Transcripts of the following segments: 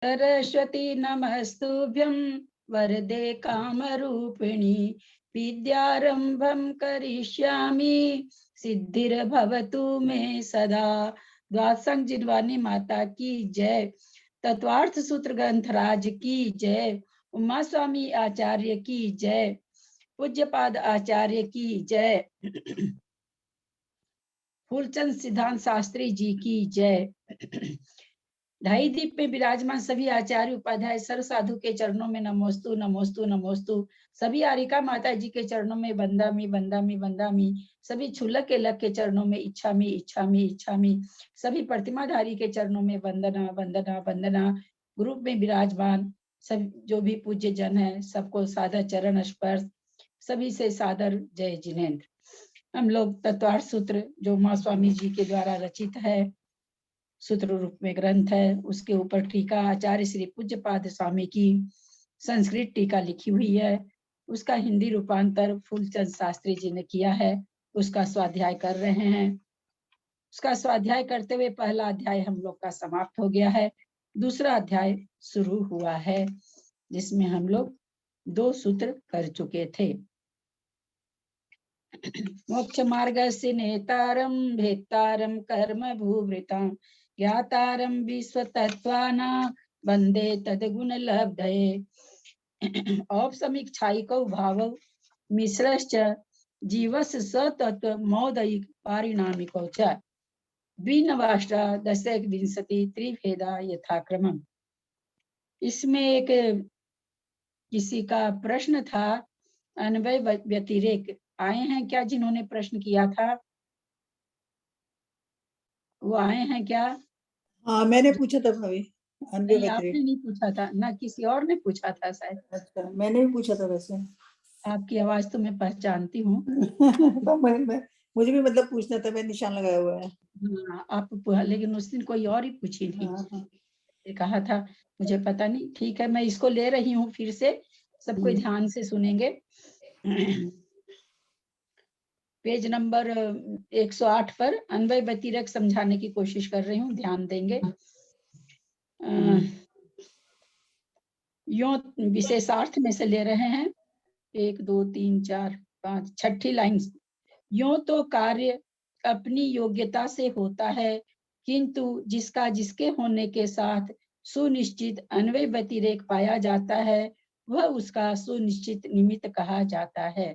सरस्वती नमस्तुभ्यं वरदे कामरूपिणी विद्यारंभं करिष्यामि सिद्धिर्भवतु मे सदा। द्वादशंग जिनवानी माता की जय। तत्वार्थ सूत्र ग्रंथराज की जय। उमा स्वामी आचार्य की जय। पूज्यपाद आचार्य की जय। फूलचंद सिद्धांत शास्त्री जी की जय। ढाई दीप में विराजमान सभी आचार्य उपाध्याय सर्व साधु के चरणों में नमोस्तु नमोस्तु नमोस्तु। सभी आरिका माता जी के चरणों में बंदामी बंदामी बंदामी। सभी छुल्लक के लक के चरणों में इच्छामी इच्छामी इच्छामी। सभी प्रतिमाधारी के चरणों में वंदना वंदना वंदना। ग्रुप में विराजमान सब जो भी पूज्य जन है सबको सादर चरण स्पर्श। सभी से सादर जय जिनेन्द्र। हम लोग तत्वार्थ सूत्र जो माँ स्वामी जी के द्वारा रचित है, सूत्र रूप में ग्रंथ है, उसके ऊपर टीका आचार्य श्री पूज्यपाद स्वामी की संस्कृत टीका लिखी हुई है। उसका हिंदी रूपांतर फूलचंद शास्त्री जी ने किया है। उसका स्वाध्याय कर रहे हैं। उसका स्वाध्याय करते हुए पहला अध्याय हम लोग का समाप्त हो गया है। दूसरा अध्याय शुरू हुआ है जिसमें हम लोग 2 सूत्र कर चुके थे। मोक्ष मार्ग से नेतारम भेत्तारम कर्म भूवृताम ज्ञातारम विश्व तत्वाना वंदे तदगुण लब्धये। औपसमीक्षाइको भाव मिश्रश्च जीवस सतत्व मौदयिक पारिणामिको च द्विनवाष्टा दशक विंशति त्रिभेदा यथाक्रमम्। इसमें एक किसी का प्रश्न था, अन्वय व्यतिरेक आए हैं क्या? जिन्होंने प्रश्न किया था वो आए हैं क्या? हाँ, मैंने पूछा था भाभी। नहीं, आपने नहीं पूछा था ना, किसी और ने पूछा था शायद। अच्छा, मैंने भी पूछा था वैसे। आपकी आवाज तो मैं पहचानती हूँ। तो मुझे भी मतलब पूछना था, मैं निशान लगाया हुआ है। हाँ, आप लेकिन उस दिन कोई और ही पूछी थी। हाँ। कहा था, मुझे पता नहीं। ठीक है, मैं इसको ले रही हूँ फिर से, सबको ध्यान से सुनेंगे। पेज नंबर 108 पर अन्वय व्यतिरेक समझाने की कोशिश कर रही हूँ, ध्यान देंगे। यो विशेषार्थ में से ले रहे हैं। 1 2 3 4 5 छठी लाइन। यो तो कार्य अपनी योग्यता से होता है, किंतु जिसका जिसके होने के साथ सुनिश्चित अन्वय व्यतिरेक पाया जाता है वह उसका सुनिश्चित निमित्त कहा जाता है।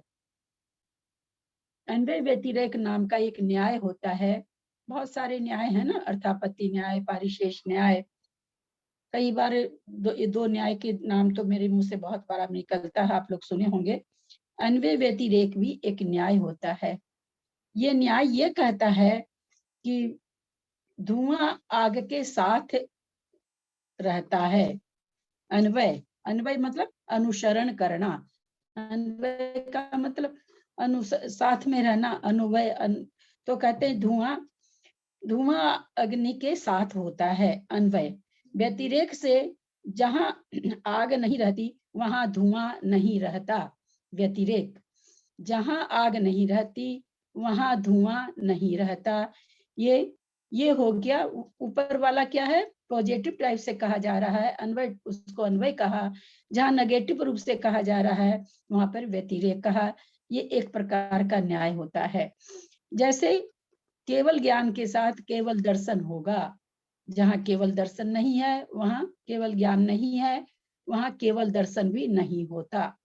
अन्वय व्यतिरेक नाम का एक न्याय होता है। बहुत सारे न्याय है ना, अर्थापत्ति न्याय, पारिशेष न्याय। कई बार दो न्याय के नाम तो मेरे मुंह से बहुत बार निकलता है, आप लोग सुने होंगे। अन्वय व्यतिरेक भी एक न्याय होता है। ये न्याय ये कहता है कि धुआं आग के साथ रहता है। अन्वय, अन्वय मतलब अनुसरण करना। अन्वय का मतलब साथ में रहना। अनुवय तो कहते हैं धुआं अग्नि के साथ होता है अन्वय। व्यतिरेक से जहां आग नहीं रहती वहां धुआं नहीं रहता। व्यतिरेक, जहां आग नहीं रहती वहां धुआं नहीं रहता। ये हो गया। ऊपर वाला क्या है? पॉजिटिव टाइप से कहा जा रहा है अन्वय, उसको अन्वय कहा। जहां नेगेटिव रूप से कहा जा रहा है वहां पर व्यतिरेक कहा। ये एक प्रकार का न्याय होता है। जैसे केवल ज्ञान के साथ केवल दर्शन होगा। जहां केवल दर्शन नहीं है वहां केवल ज्ञान नहीं है, वहां केवल दर्शन भी नहीं होता।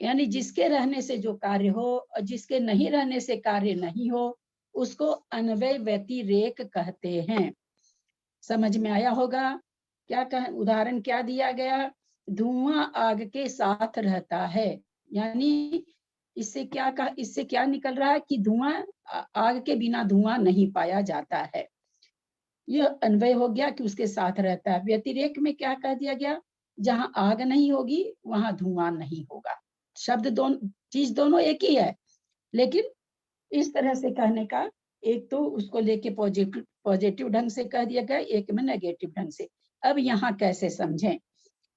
यानी जिसके रहने से जो कार्य हो और जिसके नहीं रहने से कार्य नहीं हो उसको अन्वय व्यतिरेक कहते हैं। समझ में आया होगा? क्या उदाहरण क्या दिया गया? धुआं आग के साथ रहता है। यानी इससे क्या निकल रहा है कि धुआं, आग के बिना धुआं नहीं पाया जाता है। यह अन्वय हो गया कि उसके साथ रहता है। व्यतिरेक में क्या कह दिया गया? जहां आग नहीं होगी वहां धुआं नहीं होगा। शब्द चीज दोनों एक ही है, लेकिन इस तरह से कहने का, एक तो उसको लेके पॉजिटिव ढंग से कह दिया गया, एक में नेगेटिव ढंग से। अब यहाँ कैसे समझें?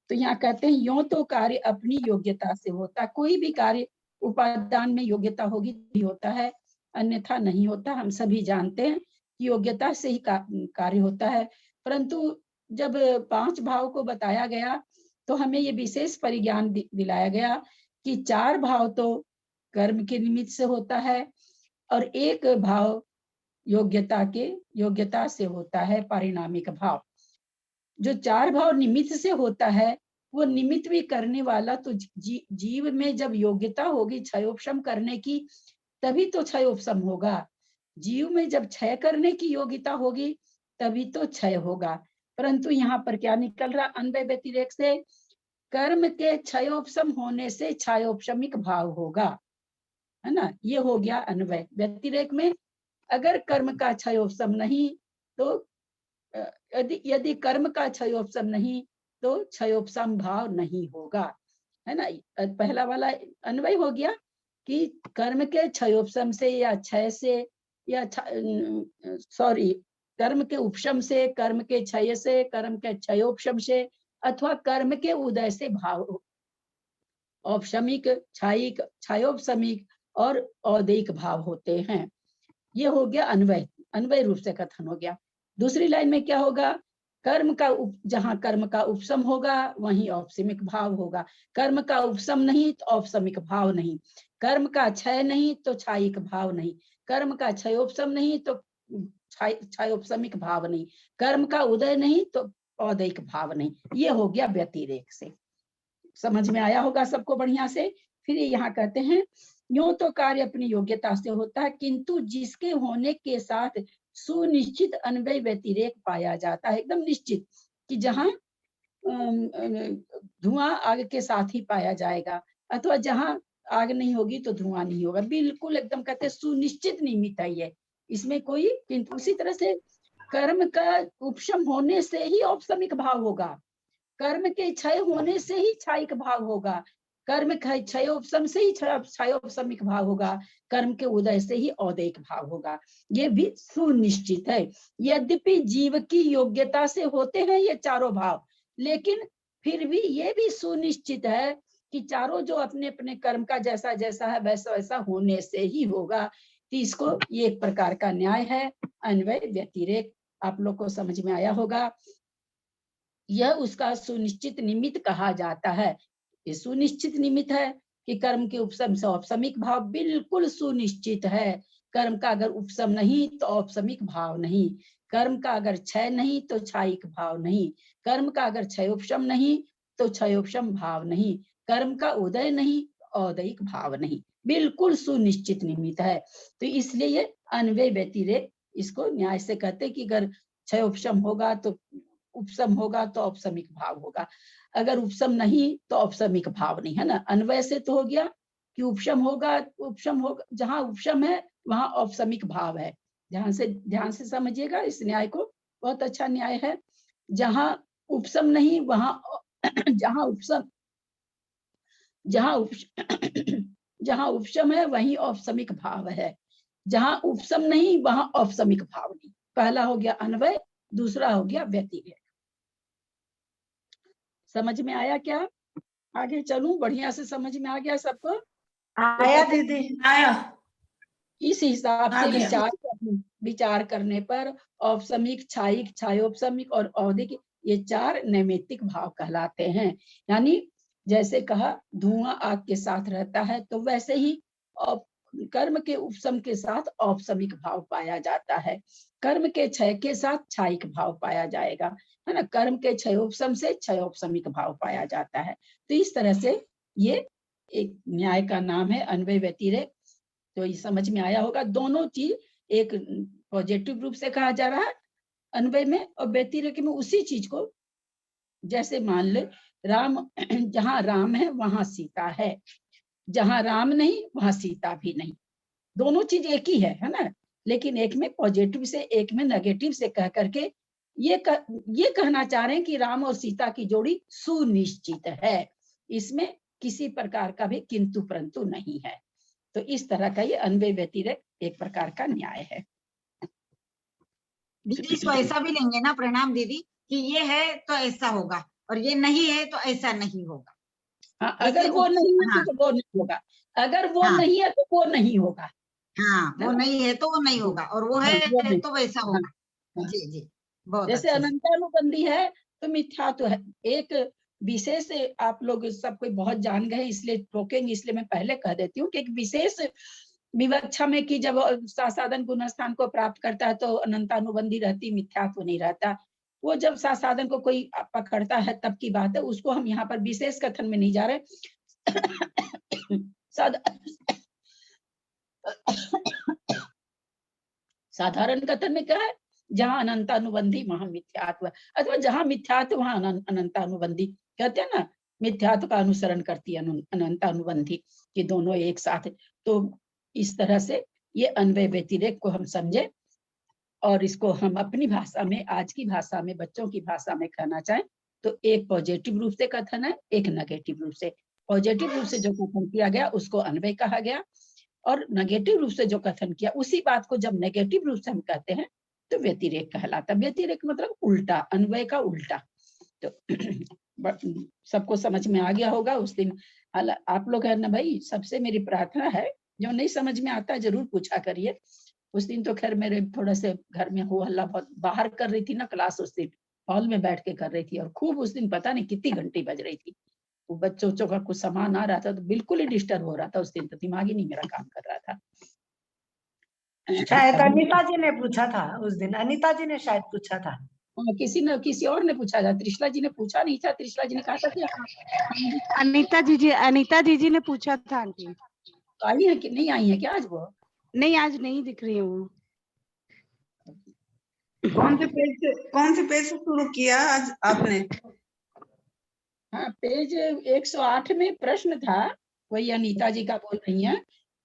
तो यहाँ कहते हैं यो तो कार्य अपनी योग्यता से होता। कोई भी कार्य उपादान में योग्यता होगी भी होता है, अन्यथा नहीं होता। हम सभी जानते हैं कि योग्यता से ही कार्य होता है। परंतु जब 5 भाव को बताया गया तो हमें ये विशेष परिज्ञान दिलाया गया कि 4 भाव तो कर्म के निमित्त से होता है और एक भाव योग्यता से होता है, पारिणामिक भाव। जो 4 भाव निमित्त से होता है वो निमित्त भी करने वाला तो जीव में जब योग्यता होगी क्षयोपशम करने की तभी तो क्षयोपशम होगा। जीव में जब क्षय करने की योग्यता होगी तभी तो क्षय होगा। परंतु यहाँ पर क्या निकल रहा अन्वय व्यतिरेक से, कर्म के क्षयोपशम होने से क्षयोपशमिक भाव होगा, है ना। ये हो गया अन्वय। व्यतिरेक में अगर कर्म का क्षयोपशम नहीं तो यदि कर्म का क्षयोपशम नहीं तो क्षयोपशम भाव नहीं होगा, है ना। पहला वाला अन्वय हो गया कि कर्म के क्षयोपशम से या क्षय से या कर्म के उपशम से, कर्म के क्षय से, कर्म के क्षयोपशम से अथवा कर्म के उदय से भाव औपशमिक, क्षयिक, क्षयोपशमिक और औदैक भाव होते हैं। ये हो गया अन्वय, अन्वय रूप से कथन हो गया। दूसरी लाइन में क्या होगा, कर्म का जहां कर्म का उपशम होगा वहीं औपशमिक भाव होगा। कर्म का उपशम नहीं तो औपशमिक भाव नहीं, कर्म का क्षय नहीं तो क्षयिक भाव नहीं, कर्म का क्षयोपशम नहीं तो क्षयोपशमिक भाव नहीं, कर्म का उदय नहीं तो औदैक भाव नहीं। ये हो गया व्यतिरेक से। समझ में आया होगा सबको बढ़िया से। फिर यहाँ कहते हैं यूं तो कार्य अपनी योग्यता से होता है किंतु जिसके होने के साथ सुनिश्चित अन्वय व्यतिरेक पाया जाता है, एकदम निश्चित कि जहां धुआं आग के साथ ही पाया जाएगा अथवा जहां आग नहीं होगी तो धुआं नहीं होगा, बिल्कुल एकदम कहते हैं सुनिश्चित निमित्त है ये, इसमें कोई। किंतु उसी तरह से कर्म का उपशम होने से ही औपशमिक भाव होगा, कर्म के क्षय होने से ही क्षयिक भाव होगा, कर्म क्षयोपशम से ही क्षयोपशमिक भाव होगा, कर्म के उदय से ही औदैक भाव होगा। ये भी सुनिश्चित है। यद्यपि जीव की योग्यता से होते हैं ये चारों भाव, लेकिन फिर भी ये भी सुनिश्चित है कि चारों जो अपने अपने कर्म का जैसा जैसा है वैसा वैसा होने से ही होगा। तो इसको ये एक प्रकार का न्याय है अन्वय व्यतिरेक। आप लोग को समझ में आया होगा। यह उसका सुनिश्चित निमित्त कहा जाता है। ये सुनिश्चित निमित्त है कि कर्म के उपशम से औपशमिक भाव बिल्कुल सुनिश्चित है। कर्म का अगर उपशम नहीं तो औपशमिक भाव नहीं, कर्म का अगर क्षय नहीं तो क्षयिक भाव नहीं, कर्म का अगर क्षयोपशम नहीं तो क्षयोपशम भाव नहीं, कर्म का उदय नहीं औदैक भाव नहीं, बिल्कुल सुनिश्चित निमित्त है। तो इसलिए ये अन्वय व्यतिरेक इसको न्याय से कहते कि अगर क्षयोपशम होगा तो उपशम होगा तो औपशमिक भाव होगा, अगर उपशम नहीं तो औपशमिक भाव नहीं, है ना। अन्वय से तो हो गया कि उपशम होगा जहां उपशम है वहां औपशमिक भाव है। ध्यान से समझिएगा इस न्याय को, बहुत अच्छा न्याय है। जहां उपशम नहीं वहां जहां उपशम जहां उपशम है वहीं औपशमिक भाव है, जहां उपशम नहीं वहां औपशमिक भाव नहीं। पहला हो गया अन्वय, दूसरा हो गया व्यतिरेक। समझ में आया क्या? आगे चलूं, बढ़िया से समझ में आ गया सबको? आया दीदी, आया। इस हिसाब आ से गया। विचार करने पर औपशमिक, क्षयिक, क्षयोपशमिक और औदिक ये 4 नैमित्तिक भाव कहलाते हैं। यानी जैसे कहा धुआं आग के साथ रहता है तो वैसे ही कर्म के उपशम के साथ औपशमिक भाव पाया जाता है, कर्म के क्षय के साथ क्षयिक भाव पाया जाएगा, है ना। कर्म के क्षयोपशम से क्षयोपशमिक भाव पाया जाता है। तो इस तरह से ये एक न्याय का नाम है अन्वय व्यतिरेक। तो ये समझ में आया होगा। दोनों चीज एक पॉजिटिव रूप से कहा जा रहा है अन्वय में और व्यतिरेक में उसी चीज को, जैसे मान ले राम जहां राम है वहां सीता है, जहां राम नहीं वहां सीता भी नहीं, दोनों चीज एक ही है ना। लेकिन एक में पॉजिटिव से एक में नेगेटिव से कह करके ये कहना चाह रहे हैं कि राम और सीता की जोड़ी सुनिश्चित है, इसमें किसी प्रकार का भी किंतु परंतु नहीं है। तो इस तरह का ये अन्वय व्यतिरेक एक प्रकार का न्याय है। दीदी इसको ऐसा भी लेंगे ना, प्रणाम दीदी, कि ये है तो ऐसा होगा और ये नहीं है तो ऐसा नहीं होगा। हाँ, अगर वो नहीं है हाँ, तो वो नहीं होगा, अगर वो हाँ, नहीं है तो वो नहीं होगा। हाँ, वो नहीं है तो वो नहीं होगा और वो हाँ, वो है नहीं। तो वैसा हाँ, होगा। हाँ, जी जी। बहुत जैसे अच्छे से। अनंतानुबंधी है तो मिथ्यात्व है। एक विशेष, आप लोग सब कोई बहुत जान गए इसलिए टोकेंगे, इसलिए मैं पहले कह देती हूँ कि एक विशेष विवक्षा में कि जब साधन गुणस्थान को प्राप्त करता है तो अनंतानुबंधी रहती, मिथ्यात्व नहीं रहता। वो जब साधन को कोई पकड़ता है तब की बात है, उसको हम यहाँ पर विशेष कथन में नहीं जा रहे। साधारण कथन में क्या है, जहां अनंतानुबंधी वहां मिथ्यात्व, अथवा जहां मिथ्यात्व वहां अनंतानुबंधी। कहते हैं ना, मिथ्यात्व का अनुसरण करती है अनंतानुबंधी, कि दोनों एक साथ। तो इस तरह से ये अन्वय व्यतिरेक को हम समझे, और इसको हम अपनी भाषा में, आज की भाषा में, बच्चों की भाषा में कहना चाहें तो एक पॉजिटिव रूप से कथन है, एक नेगेटिव रूप से। पॉजिटिव रूप से जो कथन किया गया उसको अन्वय कहा गया, और नेगेटिव रूप से जो कथन किया उसी बात को जब नेगेटिव रूप से हम कहते हैं तो व्यतिरेक कहलाता। व्यतिरेक मतलब उल्टा, अन्वय का उल्टा। तो सबको समझ में आ गया होगा उस दिन। आप लोग है ना भाई, सबसे मेरी प्रार्थना है, जो नहीं समझ में आता जरूर पूछा करिए। उस दिन तो खैर मेरे थोड़ा से घर में हो हल्ला, बहुत बाहर कर रही थी ना क्लास, उस दिन हॉल में बैठ के कर रही थी, और खूब उस दिन पता नहीं कितनी घंटी बज रही थी। वो बच्चों का कुछ सामान आ रहा था तो बिल्कुल ही डिस्टर्ब हो रहा था उस दिन, तो दिमाग ही नहीं मेरा काम कर रहा था। शायद अनीता जी ने पूछा था उस दिन, अनीता जी ने शायद पूछा था। किसी और ने पूछा था, त्रिशला जी ने पूछा नहीं था। त्रिशला जी ने कहा था कि अनीता दीदी ने पूछा था आंटी। आई है कि नहीं आई है क्या आज वो? नहीं, आज नहीं दिख रही है वो। कौन से पेज से शुरू किया आज आपने? हाँ, पेज 108 में प्रश्न था, वही अनीता जी का बोल रही हैं।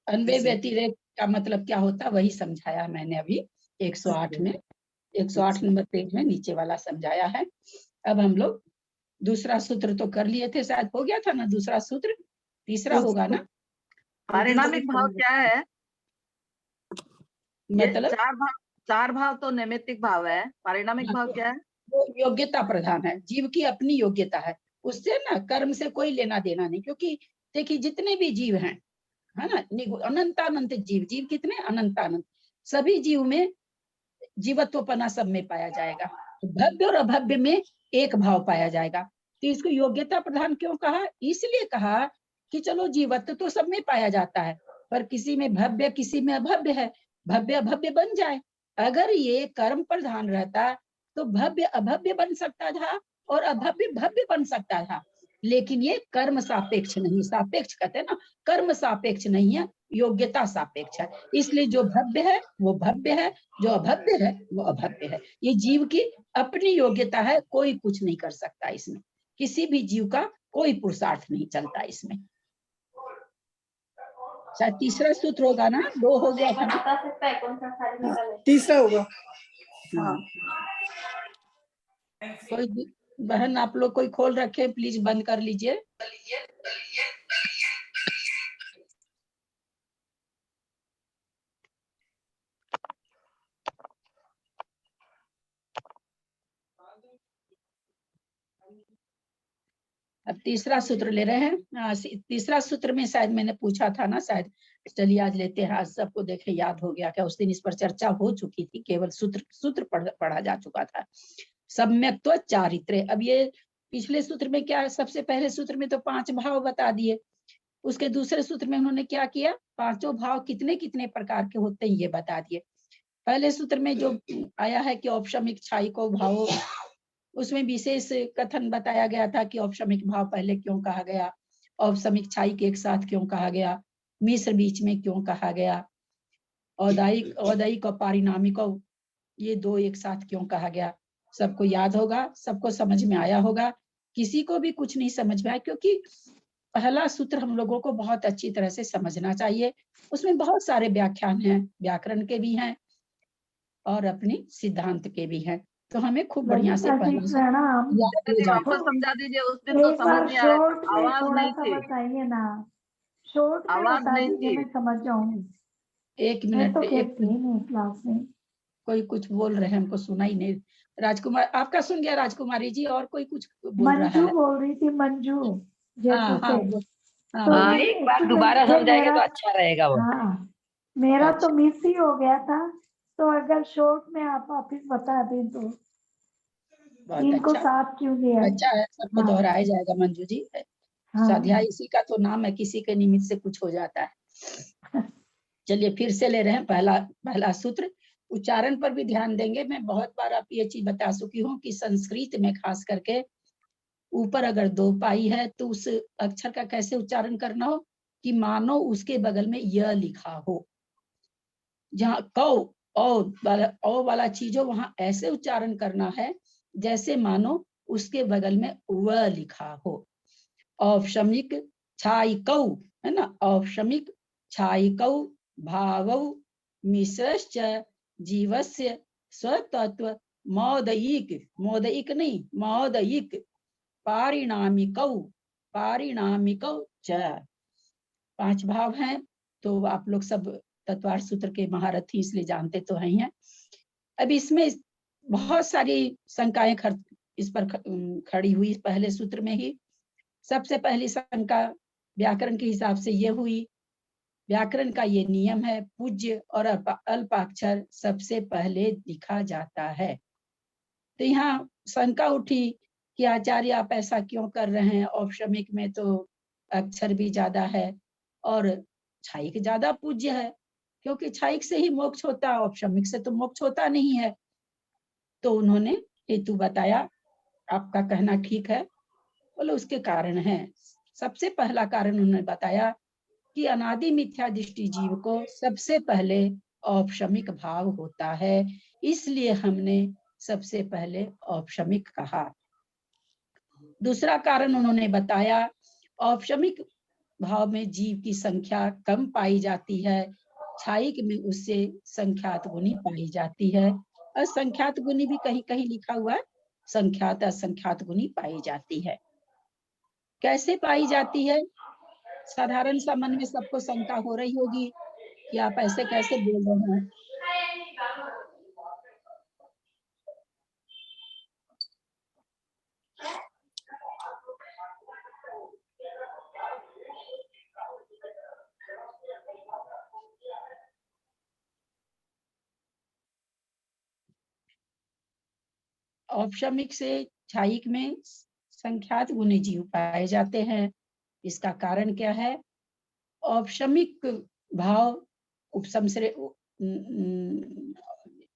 अन्वय व्यतिरेक का मतलब क्या होता है वही समझाया मैंने अभी 108 में, 108 नंबर पेज में नीचे वाला समझाया है। अब हम लोग दूसरा सूत्र तो कर लिए थे, शायद हो गया था ना दूसरा सूत्र, तीसरा होगा ना? पारिणामिक भाव क्या है? मतलब चार भाव तो नैमित्तिक भाव है, पारिणामिक भाव क्या है? वो योग्यता प्रधान है, जीव की अपनी योग्यता है, उससे ना कर्म से कोई लेना देना नहीं। क्योंकि देखिए जितने भी जीव हैं, है ना, अनंतानंत जीव, जीव कितने अनंतानंत, सभी जीव में जीवत्वपना सब में पाया जाएगा। भव्य और अभव्य में एक भाव पाया जाएगा। तो इसको योग्यता प्रधान क्यों कहा? इसलिए कहा कि चलो जीवत्व तो सब में पाया जाता है, पर किसी में भव्य किसी में अभव्य है, भव्य अभव्य बन जाए। अगर ये कर्म प्रधान रहता तो भव्य अभव्य बन सकता था और अभव्य भव्य बन सकता था, लेकिन ये कर्म सापेक्ष नहीं, सापेक्ष कहते हैं ना, कर्म सापेक्ष नहीं है, योग्यता सापेक्ष है। इसलिए जो भव्य है वो भव्य है, जो अभव्य है वो अभव्य है। ये जीव की अपनी योग्यता है, कोई कुछ नहीं कर सकता इसमें, किसी भी जीव का कोई पुरुषार्थ नहीं चलता इसमें। शायद तीसरा सूत्र होगा ना, 2 हो गया था, बता सकता है कौन सा साड़ी निकाले? तीसरा होगा। हाँ। कोई बहन आप लोग कोई खोल रखे, प्लीज बंद कर लीजिए। अब तीसरा सूत्र ले रहे हैं। तीसरा सूत्र में शायद मैंने पूछा था ना, शायद, चलिए आज लेते हैं। आज सबको देखे याद हो गया क्या? उस दिन इस पर चर्चा हो चुकी थी, केवल सूत्र पढ़ा जा चुका था। सम्यक्त्व चारित्र्य। अब ये पिछले सूत्र में क्या है, सबसे पहले सूत्र में तो 5 भाव बता दिए, उसके दूसरे सूत्र में उन्होंने क्या किया, पांचों भाव कितने कितने प्रकार के होते हैं ये बता दिए। पहले सूत्र में जो आया है कि औपशमिक छाई को भाव, उसमें विशेष कथन बताया गया था कि औपशमिक भाव पहले क्यों कहा गया, औपशमिक छाई के एक साथ क्यों कहा गया, मिश्र बीच में क्यों कहा गया, औदायिक और पारिणामिक ये 2 एक साथ क्यों कहा गया। सबको याद होगा, सबको समझ में आया होगा। किसी को भी कुछ नहीं समझ में आया, क्योंकि पहला सूत्र हम लोगों को बहुत अच्छी तरह से समझना चाहिए। उसमें बहुत सारे व्याख्यान हैं, व्याकरण के भी हैं और अपनी सिद्धांत के भी हैं, तो हमें खूब बढ़िया से वापस समझा दीजिए। उस दिन तो समझ में आया, आवाज नहीं थी, बताइए ना, शॉर्ट में आवाज बता नहीं दीजिए, थी। मैं समझ जाऊंगी। एक मिनट, तो एक मिनट, क्लास में कोई कुछ बोल रहे हैं, हमको सुना ही नहीं। राजकुमार आपका सुन गया, राजकुमारी जी, और कोई कुछ बोल रहा मंजू है? बोल रही थी, मंजू हाँ हाँ हाँ, तो हाँ, एक बार दोबारा समझाएंगे तो अच्छा रहेगा वो। हाँ, मेरा तो अच्छा। मिस ही हो गया था, तो अगर शॉर्ट में आप वापिस बता दें तो। बहुत 3 को अच्छा 7 क्यों दिया? अच्छा है, सबको हाँ। दोहराया जाएगा मंजू जी। हाँ। स्वाध्याय इसी का तो नाम है, किसी के निमित्त से कुछ हो जाता है। चलिए फिर से ले रहे हैं पहला सूत्र। उच्चारण पर भी ध्यान देंगे। मैं बहुत बार आप ये चीज बता चुकी हूँ कि संस्कृत में खास करके ऊपर अगर 2 पाई है तो उस अक्षर का कैसे उच्चारण करना हो कि मानो उसके बगल में य लिखा हो। जहाँ कौ ओ वाला चीज हो वहां ऐसे उच्चारण करना है जैसे मानो उसके बगल में व लिखा हो। औपशमिक छाइकौ है ना, औपशमिक छाइकौ भावौ मिश्रश्च जीवस्य स्वतत्व मौदयिक नहीं मौदयिक पारिणामिकौ च। 5 भाव हैं। तो आप लोग सब तत्वार्थ सूत्र के महारथी इसलिए जानते तो हैं। अब इसमें बहुत सारी शंकाएं इस पर खड़ी हुई पहले सूत्र में ही। सबसे पहली शंका व्याकरण के हिसाब से ये हुई, व्याकरण का ये नियम है पूज्य और अल्पाक्षर सबसे पहले लिखा जाता है। तो यहाँ शंका उठी कि आचार्य आप ऐसा क्यों कर रहे हैं, औपशमिक में तो अक्षर भी ज्यादा है और छाइक ज्यादा पूज्य है, क्योंकि छाइक से ही मोक्ष होता है, औपशमिक से तो मोक्ष होता नहीं है। तो उन्होंने हेतु बताया, आपका कहना ठीक है, बोले उसके कारण है। सबसे पहला कारण उन्होंने बताया कि अनादि मिथ्या दृष्टि जीव को सबसे पहले औपशमिक भाव होता है, इसलिए हमने सबसे पहले औपशमिक कहा। दूसरा कारण उन्होंने बताया औपशमिक भाव में जीव की संख्या कम पाई जाती है, छाइक में उससे संख्यात गुनी पाई जाती है। असंख्यात गुनी भी कहीं कहीं लिखा हुआ है, संख्यात असंख्यात गुनी पाई जाती है। कैसे पाई जाती है? साधारण सा मन में सबको शंका हो रही होगी कि आप ऐसे कैसे बोल रहे हैं। औपशमिक से छाइक में संख्यात गुणी जीव पाए जाते हैं। इसका कारण क्या है? औपशमिक भाव उपसम से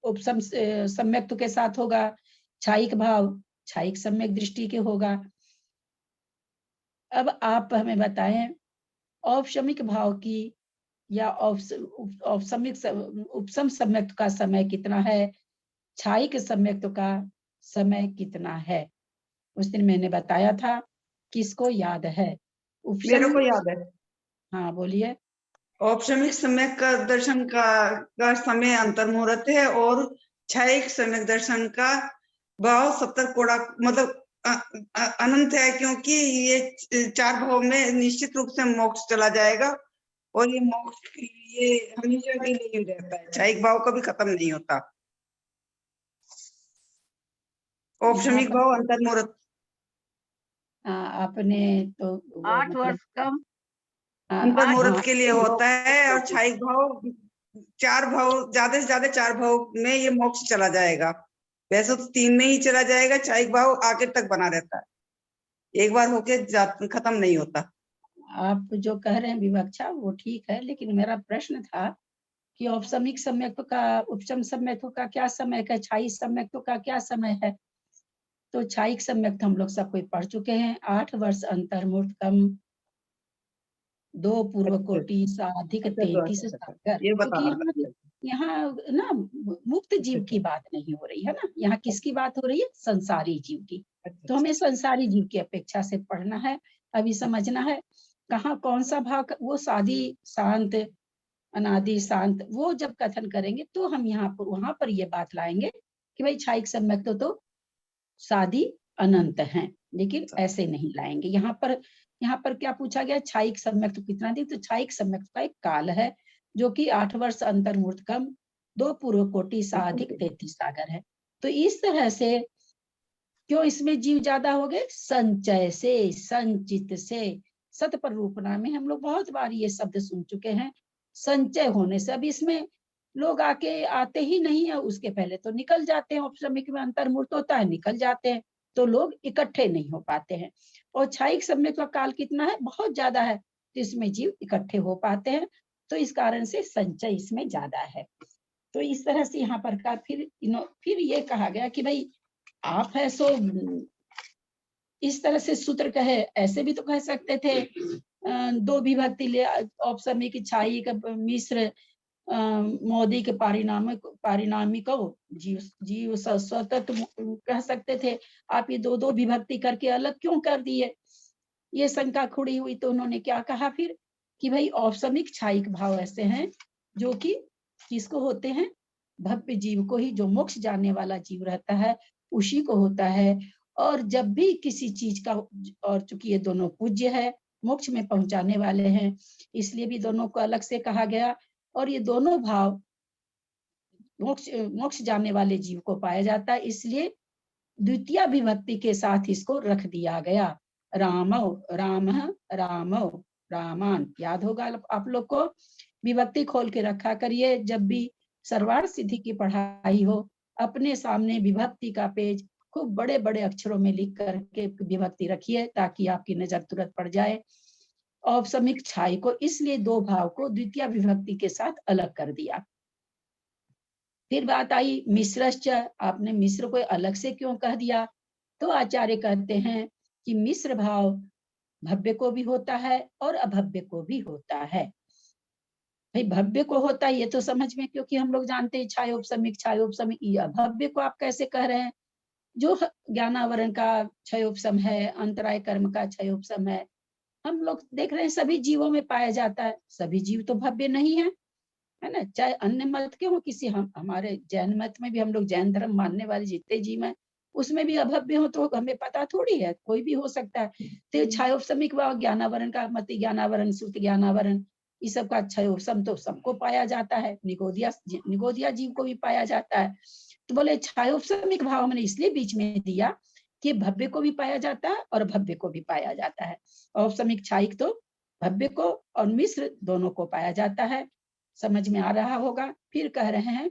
उपसम सम्यक्त के साथ होगा, छाइक भाव छाइक सम्यक दृष्टि के होगा। अब आप हमें बताएं औपशमिक भाव की या औपशमिक उपसम सम्यक्त का समय कितना है, छाइक सम्यक्त का समय कितना है? उस दिन मैंने बताया था, किसको याद है? मेरे को याद है। हाँ बोलिए। औपशमिक समय का दर्शन का समय अंतर्मुहूर्त है और छाइक समय दर्शन का भाव सप्तक कोड़ा मतलब अनंत है, क्योंकि ये 4 भाव में निश्चित रूप से मोक्ष चला जाएगा और ये मोक्ष ये हमेशा के लिए रहता है, छाइक भाव कभी खत्म नहीं होता। औपशमिक भाव अंतर्मुहूर्त। आपने तो 8 वर्ष कम अंतर्मुहूर्त के लिए होता है और छाइक भाव 4 भाव ज्यादा से ज्यादा 4 भाव में ये मोक्ष चला जाएगा। वैसे तो 3 में ही चला जाएगा, छाइक भाव आखिर तक बना रहता है, एक बार होके खत्म नहीं होता। आप जो कह रहे हैं विवक्षा वो ठीक है, लेकिन मेरा प्रश्न था कि औपशमिक सम्यक्त का उपशम सम्यक्त का क्या समय है, छाइक सम्यक्त का क्या समय है? तो छाइक सम्यक्त हम लोग सब कोई पढ़ चुके हैं, 8 वर्ष अंतर्मुहूर्त कम 2 पूर्व कोटि साधिक 33 सागर। ये क्योंकि यहाँ ना मुक्त जीव की बात नहीं हो रही है ना, यहाँ किसकी बात हो रही है? संसारी जीव की। तो हमें संसारी जीव की अपेक्षा से पढ़ना है, अभी समझना है कहाँ कौन सा भाग, वो सादी शांत अनादि शांत, वो जब कथन करेंगे तो हम यहाँ पर वहां पर ये बात लाएंगे कि भाई छाइक सम्यक्त तो सादी अनंत हैं, लेकिन ऐसे नहीं लाएंगे। यहाँ पर क्या पूछा गया? छाइक सम्यक्त कितना दिन? तो छाइक सम्यक्त का एक काल है जो कि 8 वर्ष अंतर्मुहूर्त कम 2 पूर्व कोटि साधिक 33 सागर है। तो इस तरह से क्यों इसमें जीव ज्यादा हो गए? संचय से, संचित से। सत पर रूपना में हम लोग बहुत बार ये शब्द सुन चुके हैं, संचय होने से। अब इसमें लोग आते ही नहीं है, उसके पहले तो निकल जाते हैं। औपसमिक में अंतर्मुहूर्त होता है, निकल जाते हैं, तो लोग इकट्ठे नहीं हो पाते हैं। और क्षायिक समय का काल कितना है, बहुत ज्यादा है, तो इसमें जीव इकट्ठे हो पाते हैं, तो इस कारण से संचय इसमें ज्यादा है। तो इस तरह से यहाँ पर का फिर ये कहा गया कि भाई आप है सो इस तरह से सूत्र कहे, ऐसे भी तो कह सकते थे, दो विभक्ति ले औपसमिक क्षायिक मिश्र मौदिक पारिणामिक जीव सतत कह सकते थे। आप ये दो विभक्ति करके अलग क्यों कर दिए? ये शंका खुड़ी हुई, तो उन्होंने क्या कहा फिर कि भाई औपसमिक क्षायिक भाव ऐसे हैं जो कि किसको होते हैं, भव्य जीव को ही, जो मोक्ष जाने वाला जीव रहता है उसी को होता है। और जब भी किसी चीज का, और चूंकि ये दोनों पूज्य है, मोक्ष में पहुंचाने वाले हैं, इसलिए भी दोनों को अलग से कहा गया। और ये दोनों भाव मोक्ष जाने वाले जीव को पाया जाता है, इसलिए द्वितीय विभक्ति के साथ इसको रख दिया गया। रामो राम रामो रामान, याद होगा आप लोग को, विभक्ति खोल के रखा करिए। जब भी सर्वार्थ सिद्धि की पढ़ाई हो, अपने सामने विभक्ति का पेज खूब बड़े बड़े अक्षरों में लिख करके विभक्ति रखिए, ताकि आपकी नजर तुरंत पड़ जाए। औपसमिक क्षायिक को इसलिए दो भाव को द्वितीय विभक्ति के साथ अलग कर दिया। फिर बात आई मिश्रश्च, आपने मिश्र को अलग से क्यों कह दिया? तो आचार्य कहते हैं कि मिश्र भाव भव्य को भी होता है और अभव्य को भी होता है। भाई भव्य को होता है ये तो समझ में, क्योंकि हम लोग जानते हैं क्षयोपसमिक, ये अभव्य को आप कैसे कह रहे हैं? जो ज्ञानावरण का क्षयोपसम है, अंतराय कर्म का क्षयोपसम है, हम लोग देख रहे हैं सभी जीवों में पाया जाता है। सभी जीव तो भव्य नहीं है, है ना? चाहे अन्य मत के हो, किसी हमारे जैन मत में भी हम लोग जैन धर्म मानने वाले जितने जीव हैं उसमें भी अभव्य हो, तो हमें पता थोड़ी है, कोई भी हो सकता है। तो क्षयोपसमिक व ज्ञानावरण का, मति ज्ञानावरण, श्रुति ज्ञानावरण, इस सब का क्षयोपसम तो सबको पाया जाता है, निगोदिया जीव को भी पाया जाता है। तो बोले क्षयोपसमिक भाव मैंने इसलिए बीच में दिया कि भव्य को भी पाया जाता है और भव्य को भी पाया जाता है। औपसमिक क्षायिक तो भव्य को और मिश्र दोनों को पाया जाता है। समझ में आ रहा होगा। फिर कह रहे हैं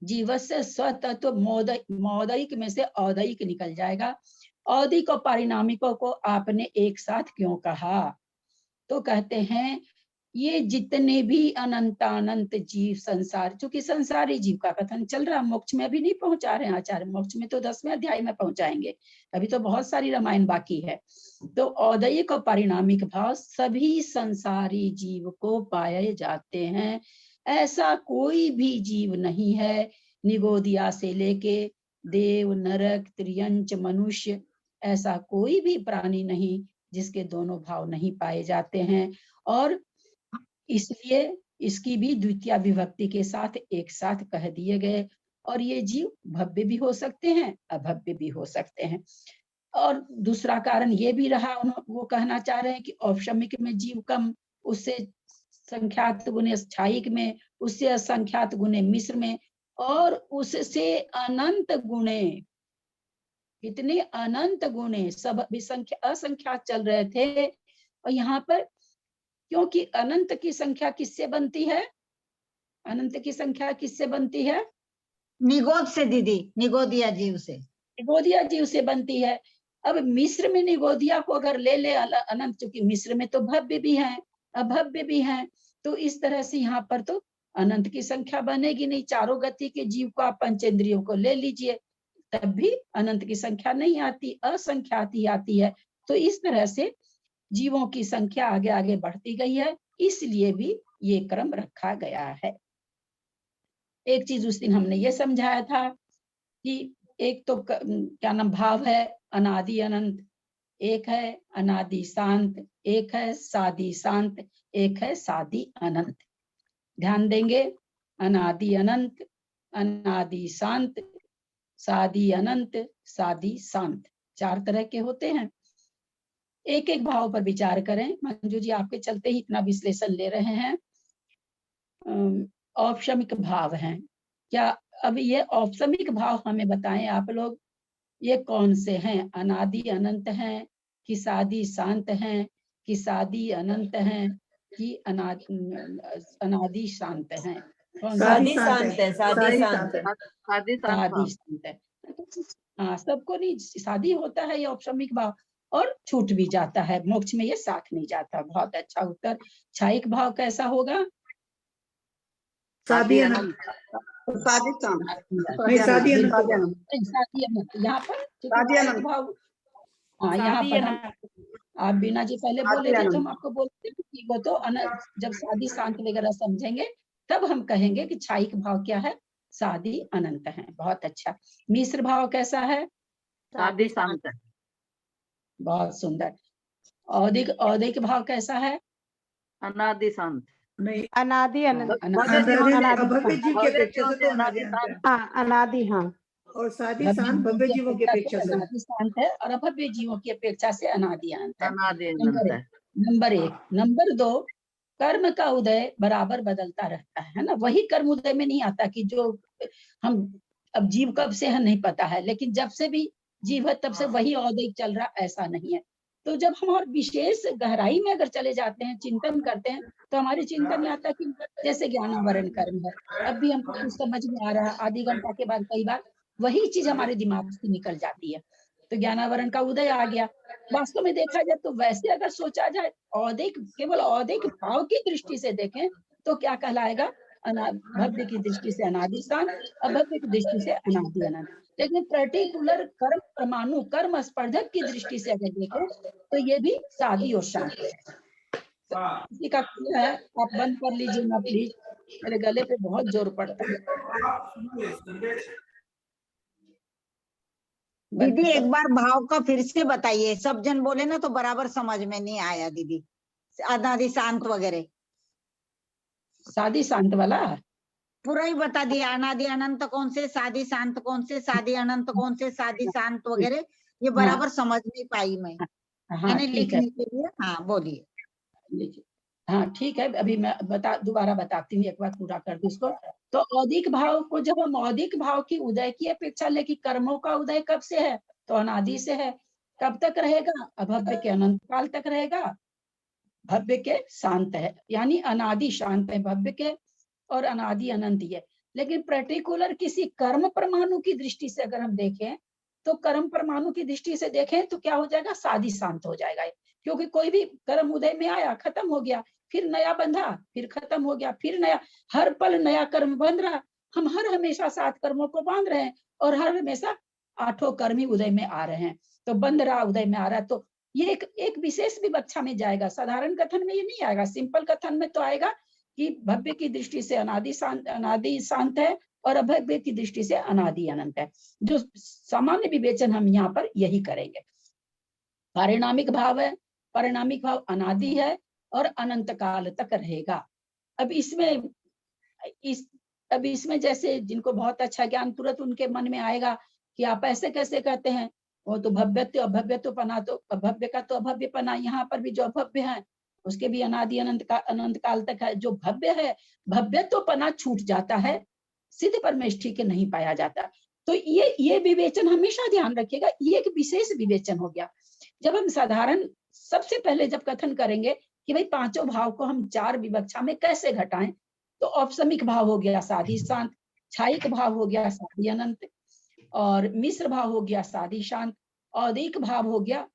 जीवस्य स्वतत्व मौदिक में से औदिक निकल जाएगा। औदिक और पारिणामिकों को आपने एक साथ क्यों कहा? तो कहते हैं ये जितने भी अनंतानंत जीव संसार, चूंकि संसारी जीव का कथन चल रहा, मोक्ष में अभी नहीं पहुंचा रहे हैं आचार्य, मोक्ष में तो 10वें अध्याय में पहुंचाएंगे, अभी तो बहुत सारी रामायण बाकी है। तो औदयिक और परिणामिक भाव सभी संसारी जीव को पाए जाते हैं। ऐसा कोई भी जीव नहीं है, निगोदिया से लेके देव, नरक, त्रियंच, मनुष्य, ऐसा कोई भी प्राणी नहीं जिसके दोनों भाव नहीं पाए जाते हैं। और इसलिए इसकी भी द्वितीय विभक्ति के साथ एक साथ कह दिए गए। और ये जीव भव्य भी हो सकते हैं, अभव्य भी हो सकते हैं। और दूसरा कारण ये भी रहा, वो कहना चाह रहे हैं कि औपसमिक में जीव कम, उससे संख्यात गुणे क्षायिक में, उससे असंख्यात गुणे मिश्र में, और उससे अनंत गुणे, इतने अनंत गुणे सब असंख्यात चल रहे थे। और यहाँ पर क्योंकि अनंत की संख्या किससे बनती है? अनंत की संख्या किससे बनती है? निगोद से दीदी, निगोदिया जीव से, निगोदिया जीव से बनती है। अब मिश्र में निगोदिया को अगर ले अनंत, चूंकि मिश्र में तो भव्य भी है, अभव्य भी है, तो इस तरह से यहाँ पर तो अनंत की संख्या बनेगी नहीं। चारों गति के जीव को आप पंचेंद्रियों को ले लीजिए, तब भी अनंत की संख्या नहीं आती, असंख्यात ही आती है। तो इस तरह से जीवों की संख्या आगे आगे बढ़ती गई है, इसलिए भी ये क्रम रखा गया है। एक चीज उस दिन हमने ये समझाया था कि एक तो क्या नाम भाव है अनादि अनंत, एक है अनादि शांत, एक है सादि शांत, एक है सादि अनंत। ध्यान देंगे, अनादि अनंत, अनादि शांत, सादि अनंत, सादि शांत, चार तरह के होते हैं। एक एक भाव पर विचार करें। मंजू जी आपके चलते ही इतना विश्लेषण ले रहे हैं। औपसमिक भाव हैं क्या? अब ये औपसमिक भाव हमें बताएं आप लोग, ये कौन से हैं? अनादि अनंत हैं कि सादि शांत हैं कि सादि अनंत हैं कि अनादि शांत हैं? कौन सा? सादी शांत है, सादी शांत है। शादी शांत शादी भाव। शांत है। हाँ, सबको नहीं, शादी होता है ये औपशमिक भाव और छूट भी जाता है, मोक्ष में ये साथ नहीं जाता। बहुत अच्छा उत्तर। क्षायिक भाव कैसा होगा? सादी अनंत। शादी शांत नहीं, शादी अनंत शादी होगा। अनंत शादी अनंत। यहाँ पर शादी क्षायिक अनंत भाव, हाँ यहाँ शादी पर हम, अनंत। आप बीना जी पहले बोले शादी थे तो हम अनंत आपको बोलते हैं कि वो तो जब शादी शांत वगैरह समझेंगे तब हम कहेंगे कि क्षायिक भाव क्या है, शादी अनंत है। बहुत अच्छा। मिश्र भाव कैसा है? शादी शांत है। बहुत सुंदर। औदिक, औदिक भाव कैसा है? अनादि शांत। नहीं, अनादि अनंत। भव्य जीवों अनादि से- अभव्य जीव की भव्य अपेक्षा जीवों से से तो अनादि अनादि शांत। अनंत है, हाँ अनादि, हाँ। और शादी भव्य शांत जीवों भव्य की जीवों की अपेक्षा अपेक्षा से से। अनादि शांत है और अभव्य जीवों की अपेक्षा से अनादि अनंत है। अनादि नंबर अनंत एक। है। नंबर एक। नंबर दो, कर्म का उदय बराबर बदलता रहता है ना। वही कर्म उदय में नहीं आता कि जो हम, अब जीव कब से है नहीं पता है, लेकिन जब से भी जीव है तब से वही औदिक चल रहा, ऐसा नहीं है। तो जब हम और विशेष गहराई में अगर चले जाते हैं, चिंतन करते हैं, तो हमारे चिंतन में आता है कि जैसे ज्ञानावरण कर्म है, अब भी हमको कुछ समझ में आ रहा है, आधी घंटा के बाद कई बार वही चीज हमारे दिमाग से निकल जाती है, तो ज्ञानावरण का उदय आ गया। वास्तव में देखा जाए तो वैसे अगर सोचा जाए, औदिक, केवल औदिक भाव की दृष्टि से देखें तो क्या कहलाएगा? भव्य की दृष्टि से अनादि शांत, अभव्य की दृष्टि से अनादि अनंत। लेकिन पर्टिकुलर कर्म परमाणु, कर्म स्पर्धक की दृष्टि से अगर देखें तो ये भी शादी और शांत है। किसी का क्या है, आप बंद कर लीजिए ना प्लीज, मेरे गले पे बहुत जोर पड़ता है। दीदी एक बार भाव का फिर से बताइए, सब जन बोले ना तो बराबर समझ में नहीं आया दीदी। अनादि शांत वगैरह शादी शांत वाला पूरा ही बता दिया। अनादि अनंत कौन से, शादी शांत कौन से, शादी अनंत कौन से, शादी शांत वगैरह, ये बराबर समझ नहीं पाई मैं, हाँ मैंने ठीक है, लिखने के लिए। हाँ बोलिए। लीजिए। हाँ ठीक है, अभी मैं दोबारा बताती हूँ, एक बार पूरा कर दूं इसको। तो औदिक भाव को जब हम औदिक भाव की उदय की अपेक्षा ले कि कर्मों का उदय कब से है, तो अनादि से है। कब तक रहेगा? अभव्य के अनंत काल तक रहेगा। भव्य के शांत है, यानी अनादि शांत है भव्य के, और अनादि अनंत ही है। लेकिन पर्टिकुलर किसी कर्म परमाणु की दृष्टि से अगर हम देखें, तो कर्म परमाणु की दृष्टि से देखें तो क्या हो जाएगा? शादी शांत हो जाएगा। क्योंकि कोई भी कर्म उदय में आया, खत्म हो गया, फिर नया बंधा, फिर खत्म हो गया, फिर नया, हर पल नया कर्म बंध रहा। हम हर हमेशा 7 कर्मों को बांध रहे हैं और हर हमेशा 8 कर्म ही उदय में आ रहे हैं, तो बंध रहा, उदय में आ रहा है। तो ये एक विशेष विवक्षा में जाएगा, साधारण कथन में ये नहीं आएगा। सिंपल कथन में तो आएगा कि भव्य की दृष्टि से अनादि शांत है और अभव्य की दृष्टि से अनादि अनंत है। जो सामान्य विवेचन हम यहाँ पर यही करेंगे। पारिणामिक भाव है, पारिणामिक भाव अनादि है और अनंत काल तक रहेगा। अब इसमें जैसे जिनको बहुत अच्छा ज्ञान, तुरंत उनके मन में आएगा कि आप ऐसे कैसे कहते हैं, वो तो भव्यत्व अभव्यत्व पना, तो अभव्य का तो अभव्य पना, यहाँ पर भी जो अभव्य है उसके भी अनादि अनंत काल तक है। जो भव्य है, भव्यत्व पना छूट जाता है, सिद्ध परमेष्ठी के नहीं पाया जाता। तो ये विवेचन हमेशा ध्यान रखिएगा, ये एक विशेष विवेचन हो गया। जब हम साधारण, सबसे पहले जब कथन करेंगे कि भाई पांचों भाव को हम 4 विवक्षा में कैसे घटाएं, तो औपशमिक भाव हो गया शादी शांत, क्षायिक भाव हो गया शादी अनंत, और मिश्र भाव हो गया शादी शांत, औदिक भाव हो गया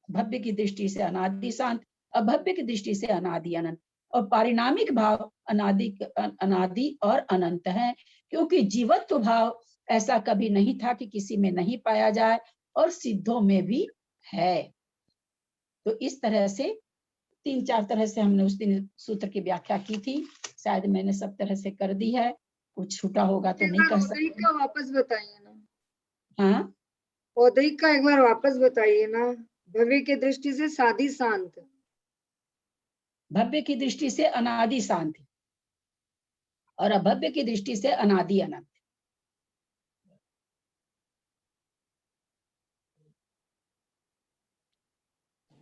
भव्य की दृष्टि से अनादि शांत, अभव्य की दृष्टि से अनादि अनंत, और पारिणामिक भाव अनादि और अनंत है। क्योंकि जीवत्व भाव ऐसा कभी नहीं था कि किसी में नहीं पाया जाए, और सिद्धों में भी है। तो इस तरह से 3-4 तरह से हमने उस दिन सूत्र की व्याख्या की थी, शायद मैंने सब तरह से कर दी है, कुछ छूटा होगा तो नहीं कर सकते। का वापस बताइए ना। हाँ, औदयिक का एक बार वापस बताइए ना। भव्य की दृष्टि से शादी शांत, भव्य की दृष्टि से अनादि शांत और अभव्य की दृष्टि से अनादि अनंत।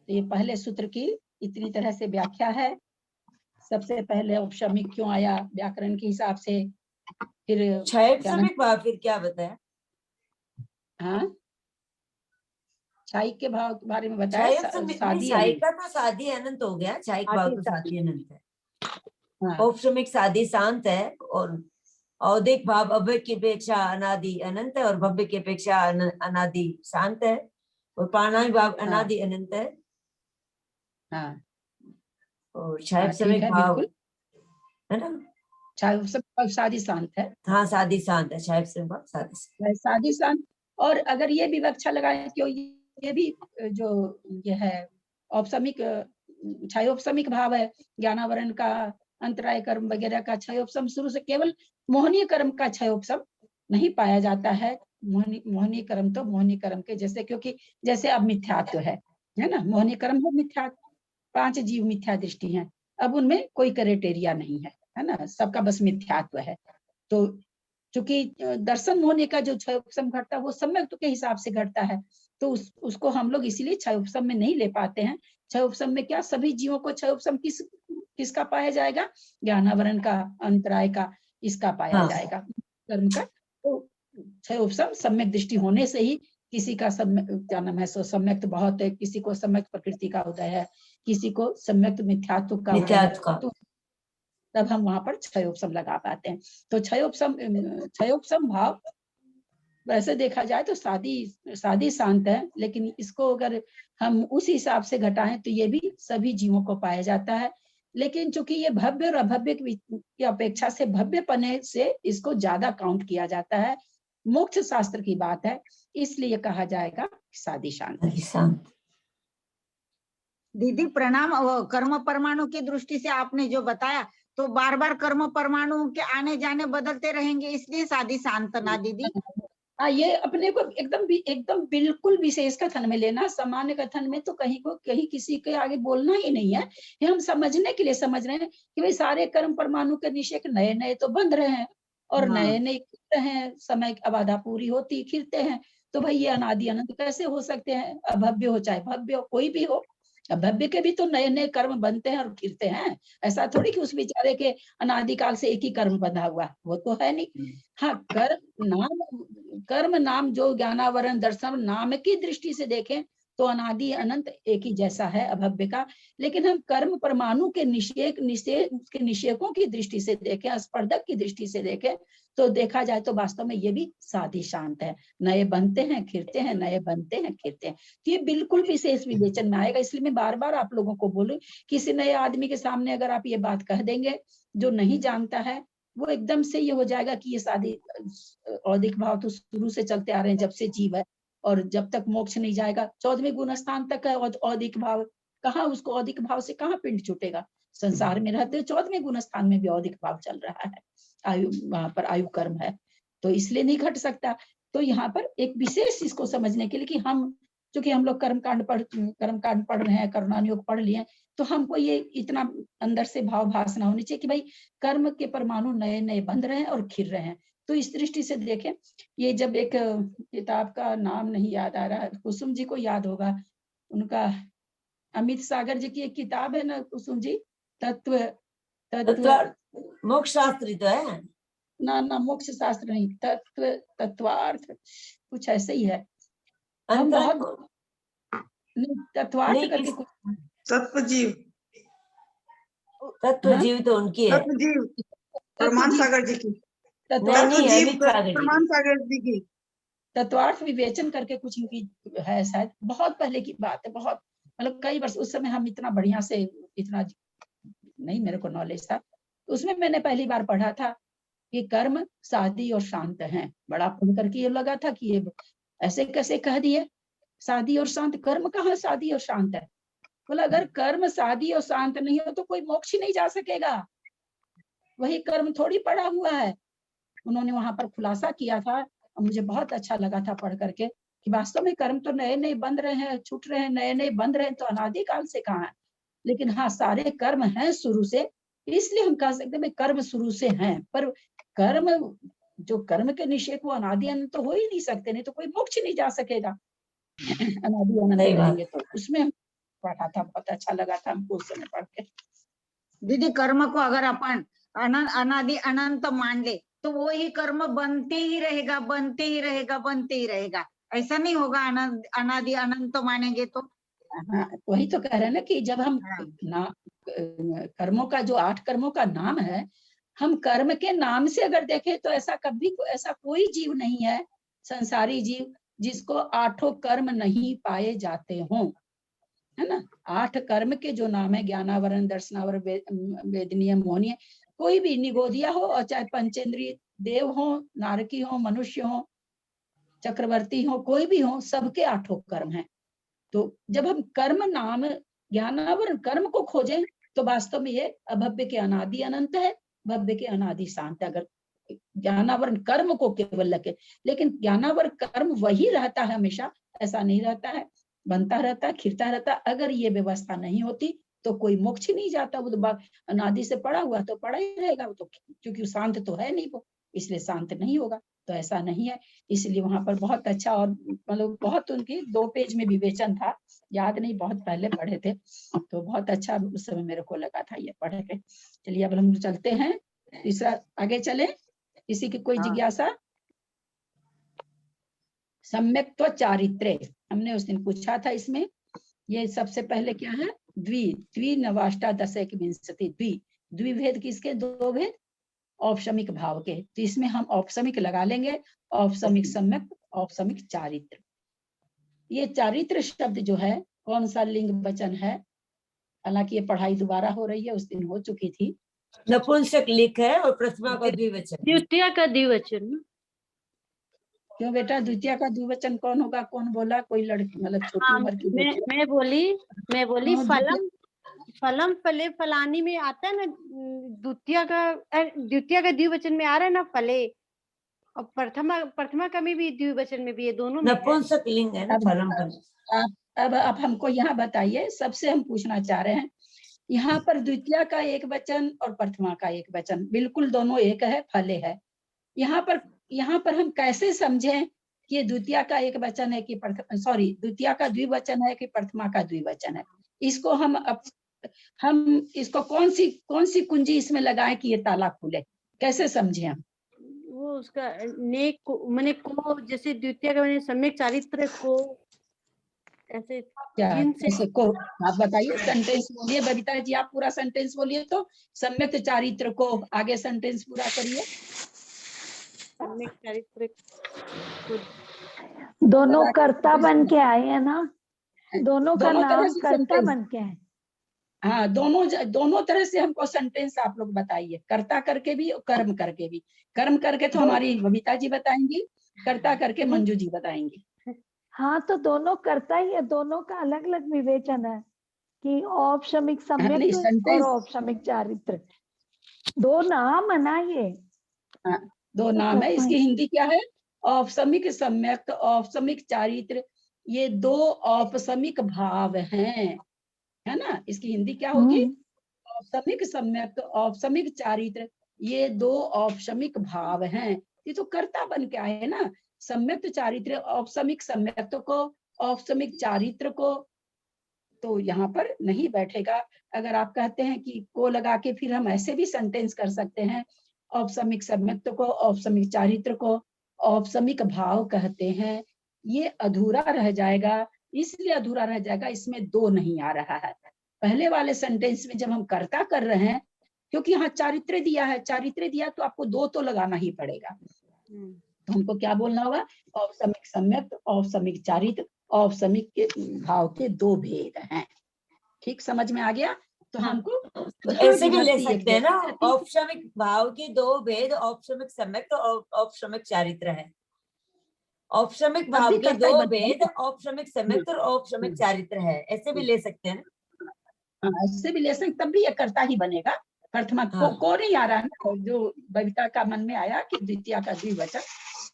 तो ये पहले सूत्र की इतनी तरह से व्याख्या है। सबसे पहले औपशमिक क्यों आया व्याकरण के हिसाब से, फिर क्षयिक भाव फिर क्या बताया? हाँ, क्षायिक के भाव के बारे में बताया। शादी क्षयिक का तो शादी अनंत हो गया, क्षयिक भाव तो शादी अनंत है। हाँ, औपशमिक साधी शांत है और औदिक भाव अभय की अपेक्षा अनादि अनंत है और भव्य की अपेक्षा अनादि शांत है और पाणिनि भाव अनादि अनंत है हाँ, और हाँ, क्षय ठीक समिक है, भाव बिल्कुल। है ना। सब सादी शांत है, हाँ साधी शांत है, क्षय समिक भाव साधी शांत। सादी शांत। और अगर ये भी विवक्षा लगाए क्यों, ये भी जो ये है औपसमिक क्षयोपसमिक भाव है, ज्ञानावरण का, अंतराय कर्म वगैरह का क्षयोपसम शुरू से केवल मोहनीय कर्म का क्षयोपसम नहीं पाया जाता है। मोहनीय कर्म तो मोहनीय कर्म के जैसे, क्योंकि जैसे अब मिथ्यात्व है ना, मोहनीय कर्म है मिथ्यात्व, 5 जीव मिथ्या दृष्टि हैं, अब उनमें कोई क्राइटेरिया नहीं है ना, सबका बस मिथ्यात्व है। तो चूंकि दर्शन होने का जो क्षयोपसम घटता है वो सम्यक के हिसाब से घटता है, तो उसको हम लोग इसीलिए क्षयोपसम में नहीं ले पाते हैं। क्षयोपसम में क्या सभी जीवों को क्षयोपसम किसका पाया जाएगा, ज्ञानावरण का, अंतराय का, इसका पाया जाएगा, कर्म का। तो क्षयोपसम सम्यक दृष्टि होने से ही किसी का क्या नाम है, सो सम्यक बहुत है, किसी को सम्यक प्रकृति का उदय है, किसी को सम्यक मिथ्यात्व का उदय है, तो तब हम वहां पर क्षयोपसम लगा पाते हैं। तो क्षयोपसम भाव वैसे देखा जाए तो सादी शांत है, लेकिन इसको अगर हम उस हिसाब से घटाएं तो ये भी सभी जीवों को पाया जाता है। लेकिन चूंकि ये भव्य और अभव्य की अपेक्षा से भव्य पने से इसको ज्यादा काउंट किया जाता है, मोक्ष शास्त्र की बात है, इसलिए कहा जाएगा सादी शांत। दीदी प्रणाम। कर्म परमाणु की दृष्टि से आपने जो बताया, तो बार बार कर्म परमाणु के आने जाने बदलते रहेंगे, इसलिए सादी शांत ना दीदी। हाँ, ये अपने को एकदम बिल्कुल विशेष कथन में लेना, सामान्य कथन में तो कहीं किसी के आगे बोलना ही नहीं है। ये हम समझने के लिए समझ रहे हैं कि भाई सारे कर्म परमाणु के निषेक नए नए तो बंध रहे हैं और नए नए खिलते हैं, समय की अबाधा पूरी होती खिलते हैं, तो भाई ये अनादि अनंत कैसे हो सकते हैं, अभव्य हो चाहे भव्य हो, कोई भी हो, अभव्य के भी तो नए नए कर्म बनते हैं और खिलते हैं। ऐसा थोड़ी कि उस बेचारे के अनादिकाल से एक ही कर्म बंधा हुआ, वो तो है नहीं। हाँ, कर्म नाम जो ज्ञानावरण दर्शन नाम की दृष्टि से देखें तो अनादि अनंत एक ही जैसा है अभव्य का, लेकिन हम कर्म परमाणु के निषेकों की दृष्टि से देखें, स्पर्धक की दृष्टि से देखें, तो देखा जाए तो वास्तव में ये भी सादी शांत है। नए बनते हैं खिलते हैं, नए बनते हैं खिलते हैं, तो ये बिल्कुल विशेष विवेचन में आएगा। इसलिए मैं बार बार आप लोगों को बोलूं, किसी नए आदमी के सामने अगर आप ये बात कह देंगे, जो नहीं जानता है वो एकदम से ये हो जाएगा कि ये सादी औदिक भाव तो शुरू से चलते आ रहे हैं जब से जीव है, और जब तक मोक्ष नहीं जाएगा 14वें गुण स्थान तक है औदिक भाव, कहाँ उसको औदिक भाव से कहाँ पिंड छूटेगा, संसार में रहते 14वें गुण स्थान में भी औदिक भाव चल रहा है, आयु वहां पर आयु कर्म है, तो इसलिए नहीं घट सकता। तो यहाँ पर एक विशेष इसको समझने के लिए कि हम चूंकि हम लोग कर्मकांड पढ़ रहे हैं, करुणानुयोग पढ़ लिए, तो हमको ये इतना अंदर से भाव भासना होनी चाहिए कि भाई कर्म के परमाणु नए नए बंध रहे हैं और खिल रहे हैं। तो इस दृष्टि से देखें, ये जब एक किताब का नाम नहीं याद आ रहा है, कुसुम जी को याद होगा, उनका अमित सागर जी की एक किताब है ना कुसुम जी, तत्व मोक्ष शास्त्री तो है ना मोक्ष शास्त्र नहीं, तत्वार्थ कुछ ऐसे ही है, हम बहुत तत्वार्थ करके कुछ, तत्वजीव तो उनकी है, तत्वजीव प्रमाण सागर जी की, तत्वजीव प्रमाण सागर जी की, तत्वार्थ विवेचन करके कुछ इनकी है, शायद बहुत पहले की बात है, बहुत मतलब कई वर्ष, उस समय हम इतना बढ़िया से इतना नहीं मेरे को नॉलेज था, उसमें मैंने पहली बार पढ़ा था कि कर्म सादी और शांत हैं। बड़ा पढ़ करके ये लगा था कि ये ऐसे कैसे कह दिए, सादी और शांत, कर्म कहाँ सादी और शांत है, बोला अगर कर्म सादी और शांत नहीं हो तो कोई मोक्ष ही नहीं जा सकेगा, वही कर्म थोड़ी पड़ा हुआ है। उन्होंने वहां पर खुलासा किया था और मुझे बहुत अच्छा लगा था पढ़ करके कि वास्तव में कर्म तो नए नए बंध रहे हैं, छूट रहे हैं, नए नए बंध रहे हैं, तो अनादिकाल से कहाँ है, लेकिन हाँ सारे कर्म हैं शुरू से, इसलिए हम कह सकते हैं कर्म शुरू से हैं, पर कर्म जो कर्म के निषेध वो अनादि अनंत तो हो ही नहीं सकते, नहीं तो कोई मोक्ष नहीं जा सकेगा अनादि अनंत रहेंगे। तो उसमें पढ़ा था, बहुत अच्छा लगा था हमको उस समय पढ़ के। दीदी कर्म को अगर अपन अनादि अनंत मान ले तो वो ही कर्म बनते ही रहेगा, बनते ही रहेगा, बनते ही रहेगा, ऐसा नहीं होगा अनादि अनंत मानेंगे तो। हाँ, वही तो कह रहे हैं ना कि जब हम कर्मों का जो 8 कर्मों का नाम है, हम कर्म के नाम से अगर देखें तो ऐसा कभी ऐसा कोई जीव नहीं है, संसारी जीव, जिसको 8 कर्म नहीं पाए जाते हों, है ना। 8 कर्म के जो नाम है, ज्ञानावरण, दर्शनावरण, वेदनीय, मोहनीय, कोई भी निगोदिया हो और चाहे पंचेंद्रीय देव हो, नारकी हो, मनुष्य हो, चक्रवर्ती हो, कोई भी हो, सबके 8 कर्म हैं। तो जब हम कर्म नाम ज्ञानावरण कर्म को खोजें तो वास्तव में ये अभव्य के अनादि अनंत है, भव्य के अनादि शांत है। अगर ज्ञानावरण कर्म को केवल लगे, लेकिन ज्ञानावरण कर्म वही रहता है हमेशा, ऐसा नहीं रहता है, बनता रहता है, खिरता रहता है। अगर ये व्यवस्था नहीं होती तो कोई मोक्ष ही नहीं जाता, वो तो अनादि से पड़ा हुआ तो पड़ा ही रहेगा, वो तो क्योंकि शांत तो है नहीं वो, इसलिए शांत नहीं होगा। तो ऐसा नहीं है, इसलिए वहां पर बहुत अच्छा, और मतलब बहुत उनकी 2 पेज में विवेचन था, याद नहीं, बहुत पहले पढ़े थे, तो बहुत अच्छा उस समय मेरे को लगा था ये पढ़ के। चलिए अब हम चलते हैं तीसरा, आगे चले। किसी की कोई जिज्ञासा? सम्यक्त्व चारित्र्य हमने उस दिन पूछा था। इसमें ये सबसे पहले क्या है, द्विनवाष्टा दशक विंशति, द्विभेद किसके, 2 भेद औपशमिक भाव के। तो इसमें हम औपशमिक लगा लेंगे, औपशमिक सम्यक, औपशमिक चारित्र। ये चारित्र शब्द जो है कौन सा लिंग वचन है? हालांकि ये पढ़ाई दोबारा हो रही है, उस दिन हो चुकी थी। नपुंसक लिंग है और प्रथमा का द्विवचन। द्वितीय का द्विवचन। क्यों बेटा, द्वितीय का द्विवचन कौन होगा? कौन बोला? कोई लड़की, मतलब छोटी उम्र की बेटी? मैं बोली हाँ, फलम फले फलानी में आता है ना, द्वितीय का द्विवचन में आ रहा है ना, फले, और प्रथमा का में भी द्विवचन में भी, ये दोनों में है। नपुंसक लिंग है ना फलम फल। अब हमको यहाँ बताइए, सबसे हम पूछना चाह रहे हैं, यहाँ पर द्वितीय का एक वचन और प्रथमा का एक वचन, बिल्कुल दोनों एक है, फले है। यहाँ पर हम कैसे समझें कि ये द्वितीय का एक वचन है कि द्वितीय का द्विवचन है कि प्रथमा का द्विवचन है? इसको हम इसको कौन सी कुंजी इसमें लगाएं कि ये ताला खुले? कैसे समझे हम? वो उसका नेक को, मैंने को, जैसे द्वितीय का मैंने सम्यक चारित्र को, ऐसे क्या जिनसे ऐसे को आप बताइए, सेंटेंस बोलिए बबीता जी, आप पूरा सेंटेंस बोलिए तो। सम्यक चारित्र को, आगे सेंटेंस पूरा करिए। सम्यक चारित्र दोनों कर्ता बन के आए हैं ना, दोनों का दोनों तरह नाम से कर्ता sentence। बन के है। हाँ, दोनों तरह से हमको सेंटेंस आप लोग बताइए, कर्ता करके भी और कर्म करके भी। कर्म करके तो हमारी बबीता जी बताएंगी, कर्ता करके मंजू जी बताएंगी। हाँ, तो दोनों कर्ता ही है, दोनों का अलग अलग विवेचन है कि औपशमिक नहीं, सम्यक और sentence। औपशमिक चारित्र, 2 नाम है ना ये। हाँ, 2 नाम है। इसकी हिंदी क्या है? औपशमिक सम्यक, औपशमिक चारित्र, ये 2 औपशमिक भाव हैं, है ना। इसकी हिंदी क्या होगी? औपशमिक सम्यक, औपशमिक चारित्र, ये 2 औपशमिक भाव हैं। ये तो कर्ता बन के आए है ना। सम्यक चारित्र, औपशमिक सम्यक को, औपशमिक चारित्र को, तो यहाँ पर नहीं बैठेगा। अगर आप कहते हैं कि को लगा के, फिर हम ऐसे भी सेंटेंस कर सकते हैं, औपशमिक सम्यक को, औपशमिक चारित्र को औपशमिक भाव कहते हैं। ये अधूरा रह जाएगा, इसलिए अधूरा रह जाएगा, इसमें 2 नहीं आ रहा है। पहले वाले सेंटेंस में जब हम कर्ता कर रहे हैं, क्योंकि यहाँ चारित्र दिया है, चारित्र दिया तो आपको 2 तो लगाना ही पड़ेगा। तो हमको क्या बोलना होगा? औपशमिक सम्यक, औपशमिक चारित्र, औपशमिक के भाव के 2 भेद हैं। ठीक समझ में आ गया? तो हमको तो ऐसे भी ले सकते हैं ना, औपशमिक भाव के 2 भेद, औपशमिक सम्यक और औपशमिक चारित्र है। औपशमिक भाव के 2 भेद, औपशमिक सम्यक और औपशमिक चारित्र है, ऐसे भी ले सकते हैं ना। हाँ, ऐसे भी ले सकते, तब भी ये कर्ता ही बनेगा। प्रथमा को नहीं आ रहा है ना, जो बबीता का मन में आया कि द्वितीय का द्विवचन,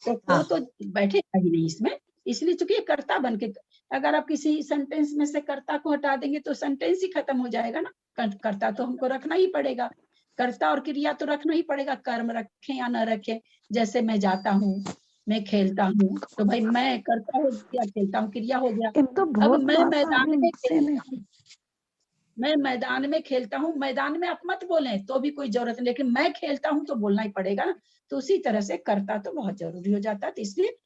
तो को तो बैठेगा ही नहीं इसमें, इसलिए चूंकि कर्ता बन के, अगर आप किसी सेंटेंस में से कर्ता को हटा देंगे तो सेंटेंस ही खत्म हो जाएगा ना। कर्ता तो हमको रखना ही पड़ेगा, कर्ता और क्रिया तो रखना ही पड़ेगा, कर्म रखें या न रखें। जैसे मैं जाता हूँ, मैं खेलता हूँ, तो भाई मैं कर्ता हो गया, खेलता हूँ क्रिया हो गया। अब मैं मैदान में खेलता हूँ, मैदान में आप मत बोलें तो भी कोई जरूरत नहीं, लेकिन मैं खेलता हूँ तो बोलना ही पड़ेगा ना। तो उसी तरह से कर्ता तो बहुत जरूरी हो जाता है। तो इसलिए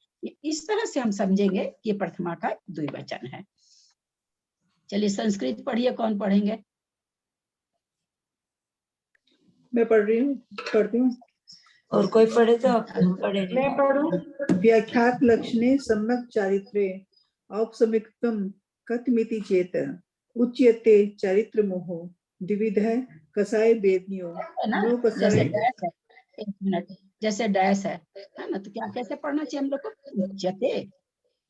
इस तरह से हम समझेंगे कि प्रथमा का द्विवचन है। चलिए संस्कृत पढ़िए, कौन पढ़ेंगे? मैं पढ़ती हूँ। और कोई पढ़े तो आप पढ़े नहीं। मैं पढ़ूं। व्याख्यात लक्षणे सम्यक् चारित्रे औपसमिक्त्वं कथमिति चेत उच्यते चारित्र मोहो द्विविधः कसाय वेदनियो नो जैसे कसाय। डैश है, एक मिनट, जैसे डैश है ना, तो क्या कैसे पढ़ना चाहिए हम लोग को? उच्यते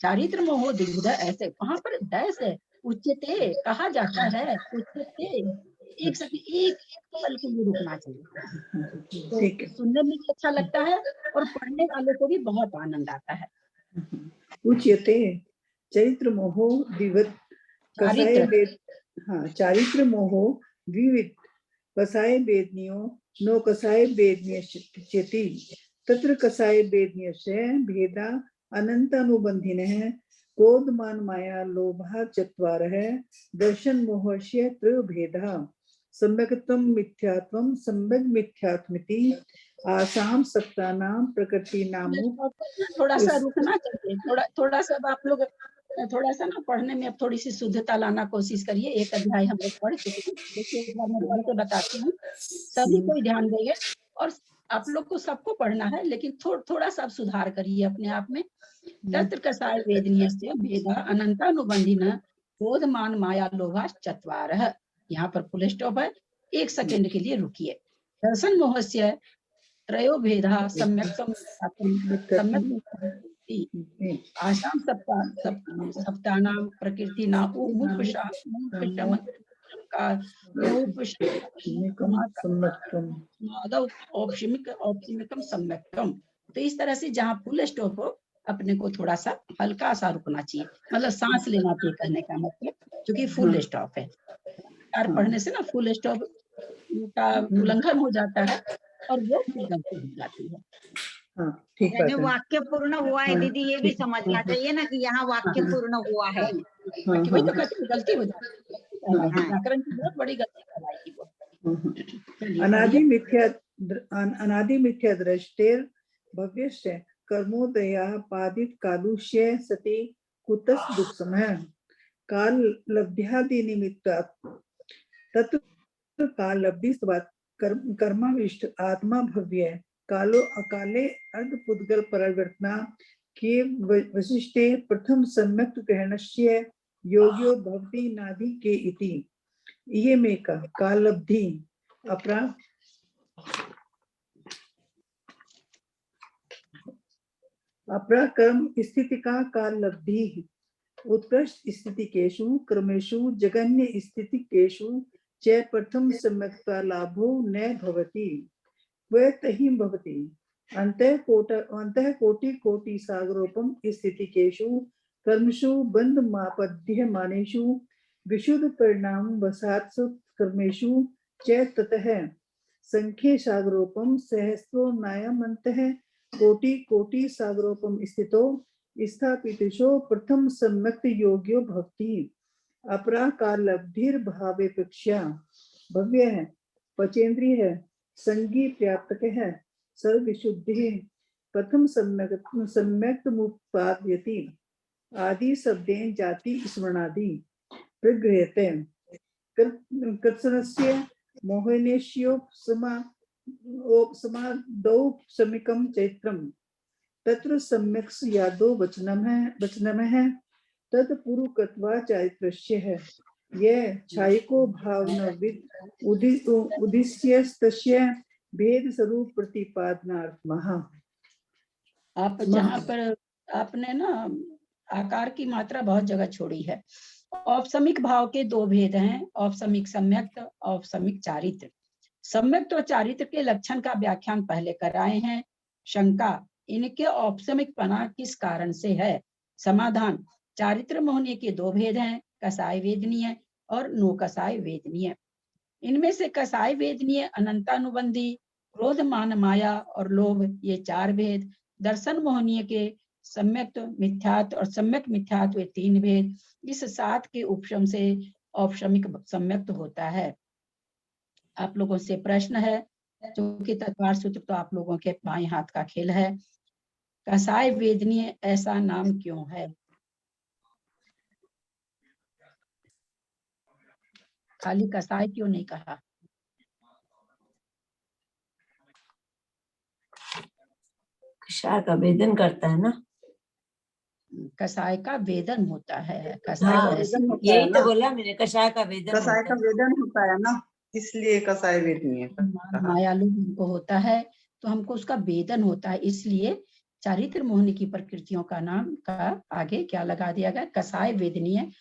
चारित्र मोहो द्विविधः, ऐसे वहां पर डैश है, उच्यते कहा जाता है, उच्यते एक सेकंड, एक पल के लिए रुकना चाहिए। तो ठीक है। सुनने में भी अच्छा लगता है और पढ़ने वाले को भी बहुत आनंद आता है। उच्यते चरित्र मोहो द्विविध कसाय वेद। हाँ, चारित्र मोहो द्विविध कसाय वेदनियो नो कसाय वेदनीयश्चेति तत्र कसाय वेदनीयस्य भेदा अनंत अनुबंधिनः क्रोधमान माया लोभः चत्वारः दर्शन मोहस्य त्रयभेदः सम्यक्त्वं मिथ्यात्वं सम्यक् मिथ्यात्मिति आसाम सप्तानां प्रकृति नामो। थोड़ा सा रुकना चाहिए, थोड़ा सा आप लोग थोड़ा सा ना पढ़ने में अब थोड़ी सी शुद्धता लाना कोशिश करिए। एक अध्याय हम लोग पढ़ चुके हैं, देखिए एक बार मैं पढ़ के बताती हूँ, सभी कोई ध्यान देंगे और आप लोग को सबको पढ़ना है, लेकिन थोड़ा सा सुधार करिए अपने आप में। तत्र कसाय वेदनीयस्य भेदा अनंतानुबंधिनः क्रोधमान माया लोभः चत्वारः, यहाँ पर फुल स्टॉप है, एक सेकंड के लिए रुकिए। दर्शन मोहस्य त्रयो भेदा सम्यक् आसाम सप्तानां प्रकृति ना औपशमिकम सम्यक्तम। तो इस तरह से जहाँ फुल स्टॉप हो अपने को थोड़ा सा हल्का सा रुकना चाहिए, मतलब सांस लेना चाहिए कहने का मतलब, क्योंकि फुल स्टॉप है। पढ़ने से ना फुल स्टॉप का उल्लंघन हो जाता है और वो गलती हो जाती है। हाँ, ठीक यानी बात है। वाक्य पूर्ण हुआ है दीदी, ये भी समझना चाहिए ना कि यहाँ वाक्य पूर्ण हुआ है। वही तो कहते हैं, गलती हो जाती है, व्याकरण की बहुत बड़ी गलती कहलाएगी वो। अनादि मिथ्या दृष्टेर भव्यस्य कर्मोदया पादित कालुष्य सति कुतस दुःखम है काल लब्ध्यादि निमित्त तत्र काल लब्धि कर्माविष्ट आत्मा भव्य कालो अकाले अर्ध पुद्गल परिवर्तना के वशिष्ठे प्रथम सम्यक् ग्रहणस्य योग्यो भवति नादि के इति ये में का काल लब्धि अपरा कर्म स्थिति का काल लब्धि उत्कृष्ट स्थिति केषु क्रमेषु जगन्य स्थिति केषु च प्रथम सम्यक्ता लाभो न भवति वह तहि भवति अंतः कोटि कोटि सागरोपम स्थिति केषु कर्मषु बंध मापद्य मानेषु विशुद्ध परिणाम वसात्सु कर्मेषु च ततः संख्ये सागरोपम सहस्रो नायमन्तः कोटि कोटि सागरोपम स्थितो स्थापितेषु प्रथम सम्यक् योग्यो भवति अपरा काल लब्धिर भावेपेक्षा भव्य है, पचेंद्रिय है, संगी प्राप्तक है, सर्वविशुद्धि प्रथम सम्यक् मुपाद्यति आदि शब्देन जाति स्मरणादि प्रगृह्यते कृत्स्नस्य मोहनेश्योपसमादौपसमिकं चैत्रम तत्र सम्यक् यादो वचनम है तद पूर्वकत्वा चारित्रस्य है यह छायको भावनविद उद्देश्यस्तस्य भेद स्वरूप प्रतिपादनार्थमः। आप जहाँ पर आपने ना आकार की मात्रा बहुत जगह छोड़ी है। औपसमिक भाव के दो भेद हैं, औपसमिक सम्यक्त, औपसमिक चारित्र। सम्यक्त और चारित्र के लक्षण का व्याख्यान पहले कराए हैं। शंका, इनके औपसमिक पना किस कारण से है? समाधान, चारित्र मोहनीय के दो भेद हैं, कसाय वेदनीय और नो कसाय वेदनीय। इनमें से कसाय वेदनीय अनंतानुबंधी, क्रोध मान माया और लोभ, ये चार भेद। दर्शन मोहनीय के सम्यक्त मिथ्यात्व और सम्यक मिथ्यात्व, तीन भेद। इस सात के उपशम से औपशमिक सम्यक्त होता है। आप लोगों से प्रश्न है, जो कि तत्वार सूत्र तो आप लोगों के बाएं हाथ का खेल है। कसाय वेदनीय ऐसा नाम क्यों है? खाली कसाय क्यों नहीं कहा? कषाय का वेदन करता है ना। कसाय का वेदन होता है, कसाय हाँ, ऐसी यही तो बोला मैंने, कषाय का वेदन कसाय होता का है। वेदन होता है ना, इसलिए कसाय वेदनीय कहा। मायालु हमको होता है तो हमको उसका वेदन होता है, इसलिए चारित्र मोहनी की प्रकृतियों का नाम का आगे क्या लगा दिया गया? कसाय वेदनीय।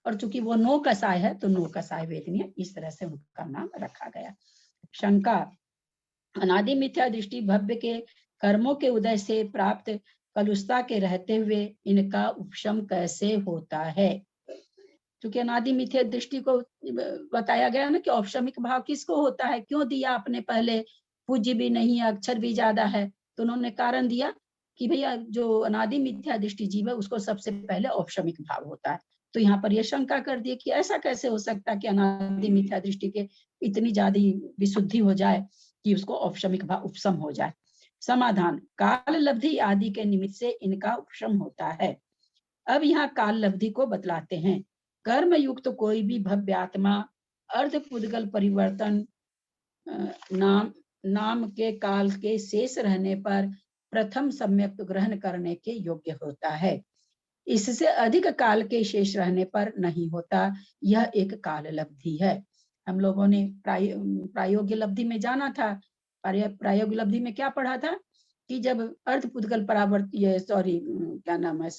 और चूंकि वो नो कसाय है तो नो कसाय वेदनीय, इस तरह से उनका नाम रखा गया। शंका, अनादि मिथ्या दृष्टि भव्य के कर्मों के उदय से प्राप्त कलुषता के रहते हुए इनका उपशम कैसे होता है? क्योंकि अनादि मिथ्या दृष्टि को बताया गया ना कि औपशमिक भाव किसको होता है, क्यों दिया आपने पहले, पूज्य भी नहीं है, अक्षर भी ज्यादा है, तो उन्होंने कारण दिया कि भैया जो अनादि मिथ्या दृष्टि जीव है उसको सबसे पहले औपशमिक भाव होता है। तो यहाँ पर यह शंका कर दिए कि ऐसा कैसे हो सकता है कि अनादि मिथ्या दृष्टि के इतनी ज्यादा विशुद्धि हो जाए कि उसको औपशमिक भाव उपशम हो जाए। समाधान, काल लब्धि आदि के निमित्त से इनका उपशम होता है। अब यहाँ काल लब्धि को बतलाते हैं। कर्म युक्त कोई भी भव्य आत्मा अर्ध पुद्गल परिवर्तन नाम के काल के शेष रहने पर प्रथम सम्यक ग्रहण करने के योग्य होता है। इससे अधिक काल के शेष रहने पर नहीं होता। यह एक काल लब्धि है। हम लोगों ने प्रायोग्य लब्धि में जाना था। प्रायोग्य लब्धि में क्या पढ़ा था कि जब अर्ध पुद्गल परावर्त क्या नाम है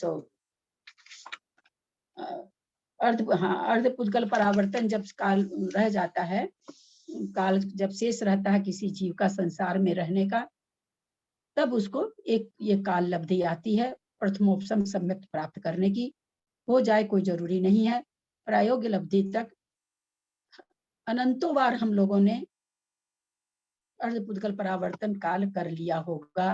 अर्ध पुद्गल परावर्तन जब काल रह जाता है, काल जब शेष रहता है किसी जीव का संसार में रहने का, तब उसको एक ये काल लब्धि आती है प्रथमोपशम सम्यक प्राप्त करने की। हो जाए कोई जरूरी नहीं है। प्रायोगिक लब्धि तक अनंतों बार हम लोगों ने अर्ध पुद्गल परावर्तन काल कर लिया होगा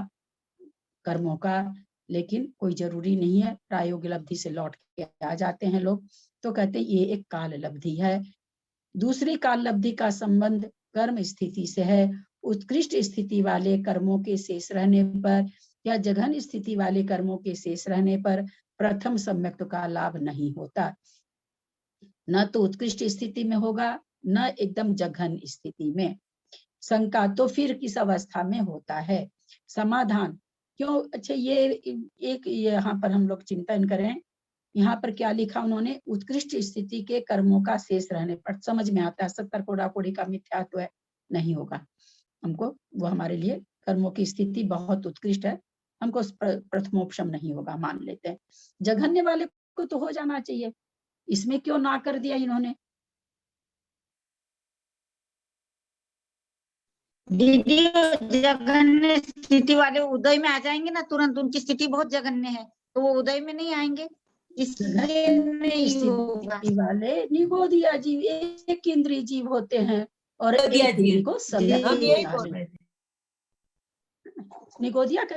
कर्मों का, लेकिन कोई जरूरी नहीं है। प्रायोगिक लब्धि से लौट के आ जाते हैं लोग, तो कहते हैं ये एक काल लब्धि है। दूसरी काल लब्धि का संबंध कर्म स्थिति से है। उत्कृष्ट स्थिति वाले कर्मों के शेष रहने पर या जघन स्थिति वाले कर्मों के शेष रहने पर प्रथम सम्यक का लाभ नहीं होता। न तो उत्कृष्ट स्थिति में होगा, न एकदम जघन स्थिति में। शंका, तो फिर किस अवस्था में होता है? समाधान, क्यों? अच्छा, ये एक यहाँ पर हम लोग चिंतन करें। यहाँ पर क्या लिखा उन्होंने? उत्कृष्ट स्थिति के कर्मों का शेष रहने पर। समझ में आता है 70 कोड़ा कोड़ी का मिथ्यात्व है, नहीं होगा हमको। वो हमारे लिए कर्मों की स्थिति बहुत उत्कृष्ट है, हमको प्रथमोपशम नहीं होगा, मान लेते हैं। जघन्य वाले को तो हो जाना चाहिए, इसमें क्यों ना कर दिया इन्होंने? दीदी जघन्य स्थिति वाले उदय में आ जाएंगे ना तुरंत, उनकी स्थिति बहुत जघन्य है, तो वो उदय में नहीं आएंगे, इसलिए नहीं होगा। वाले निगो दिया जीव एक इंद्रिय जीव होते हैं और एक इंद्रिय को निगोदिया का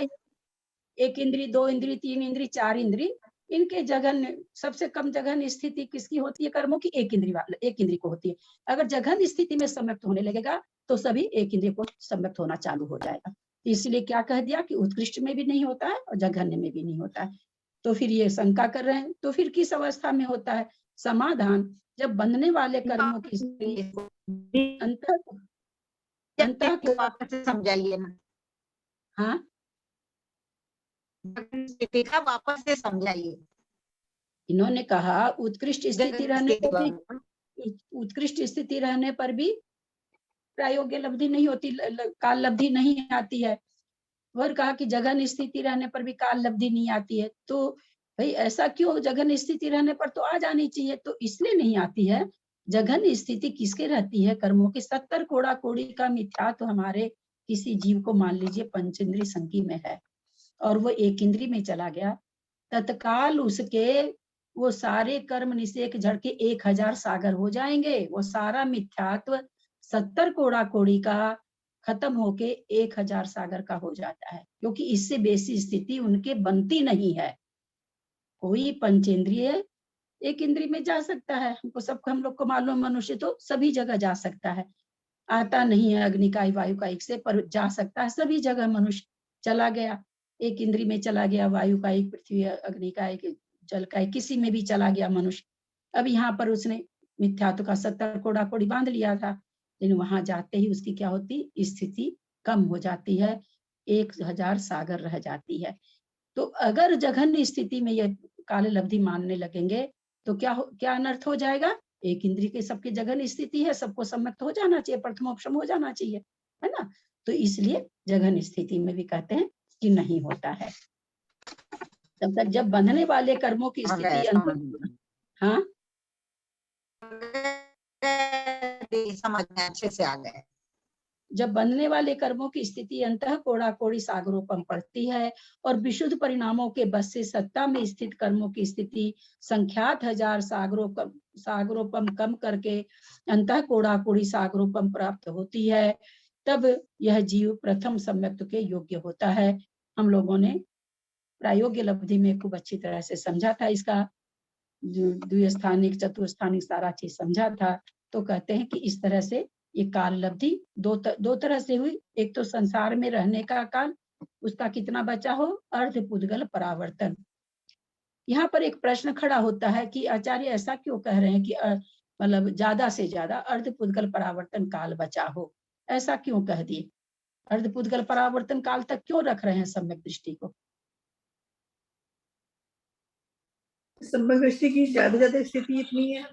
एक इंद्रिय, दो इंद्रिय, तीन इंद्रिय, चार इंद्रिय, इनके जघन सबसे कम जघन स्थिति किसकी होती है? कर्मों की एक इंद्रिय को होती है। अगर जघन स्थिति में सम्यक्त होने लगेगा तो सभी एक इंद्रिय को सम्यक्त होना चालू हो जाएगा। इसलिए क्या कह दिया कि उत्कृष्ट में भी नहीं होता है और जघन्य में भी नहीं होता है। तो फिर ये शंका कर रहे हैं, तो फिर किस अवस्था में होता है? समाधान, जब बंधने वाले कर्मों की समझाइए ना। हाँ, स्थिति का वापस से समझाइए। इन्होंने कहा उत्कृष्ट स्थिति रहने पर भी, उत्कृष्ट स्थिति रहने पर भी प्रायोगिक लब्धि नहीं होती, काल लब्धि नहीं आती है। और कहा कि जघन स्थिति रहने पर भी काल लब्धि नहीं आती है। तो भाई ऐसा क्यों? जघन स्थिति रहने पर तो आ जानी चाहिए, तो इसलिए नहीं आती है। जघन स्थिति किसके रहती है? कर्मों की। 70 कोड़ा कोड़ी का मिथ्या तो हमारे किसी जीव को मान लीजिए पंचेंद्रिय संकी में है और वो एक इंद्रिय में चला गया, तत्काल उसके वो सारे कर्म निषेक झड़के 1000 सागर हो जाएंगे। वो सारा मिथ्यात्व 70 कोड़ा कोड़ी का खत्म होके 1000 सागर का हो जाता है, क्योंकि इससे बेसी स्थिति उनके बनती नहीं है। कोई पंचेंद्रिय एक इंद्रिय में जा सकता है, हम लोग को मालूम, मनुष्य तो सभी जगह जा सकता है। आता नहीं है अग्निकाय वायुकायिक से, पर जा सकता है सभी जगह। मनुष्य चला गया, एक इंद्रिय में चला गया, वायुकायिक, पृथ्वी, अग्निकायिक, जलकायिक, किसी में भी चला गया मनुष्य। अब यहाँ पर उसने मिथ्यात्व का 70 कोड़ा कोड़ी बांध लिया था, लेकिन वहां जाते ही उसकी क्या होती, स्थिति कम हो जाती है, 1000 सागर रह जाती है। तो अगर जघन्य स्थिति में ये काल लब्धि मानने लगेंगे तो क्या अनर्थ हो जाएगा, एक इंद्रिय की सबकी जघन्य स्थिति है, सबको सम्यक्त हो जाना चाहिए, प्रथमोपशम हो जाना चाहिए, है ना। तो इसलिए जघन्य स्थिति में भी कहते हैं कि नहीं होता है। तब तक जब बंधने वाले कर्मों की स्थिति हाँ समझ में अच्छे से आ गए। जब बंधने वाले कर्मों की स्थिति अंतः कोड़ा कोड़ी सागरोपम पड़ती है और विशुद्ध परिणामों के बस से सत्ता में स्थित कर्मों की स्थिति संख्यात 1000 सागरोपम कम करके अंतः कोड़ा कोड़ी सागरोपम प्राप्त होती है, तब यह जीव प्रथम सम्यक्त के योग्य होता है। हम लोगों ने प्रायोग्य लब्धि में खूब अच्छी तरह से समझा था, इसका द्विस्थानिक चतुस्थानिक सारा चीज समझा था। तो कहते हैं कि इस तरह से ये काल लब्धि दो तरह से हुई। एक तो संसार में रहने का काल, उसका कितना बचा हो, अर्ध पुद्गल परावर्तन। यहाँ पर एक प्रश्न खड़ा होता है कि आचार्य ऐसा क्यों कह रहे हैं कि मतलब ज्यादा से ज्यादा अर्ध पुद्गल परावर्तन काल बचा हो, ऐसा क्यों कह दिए, अर्ध पुद्गल परावर्तन काल तक क्यों रख रहे हैं सम्यक दृष्टि को? सम्यक दृष्टि की ज्यादा स्थिति इतनी है,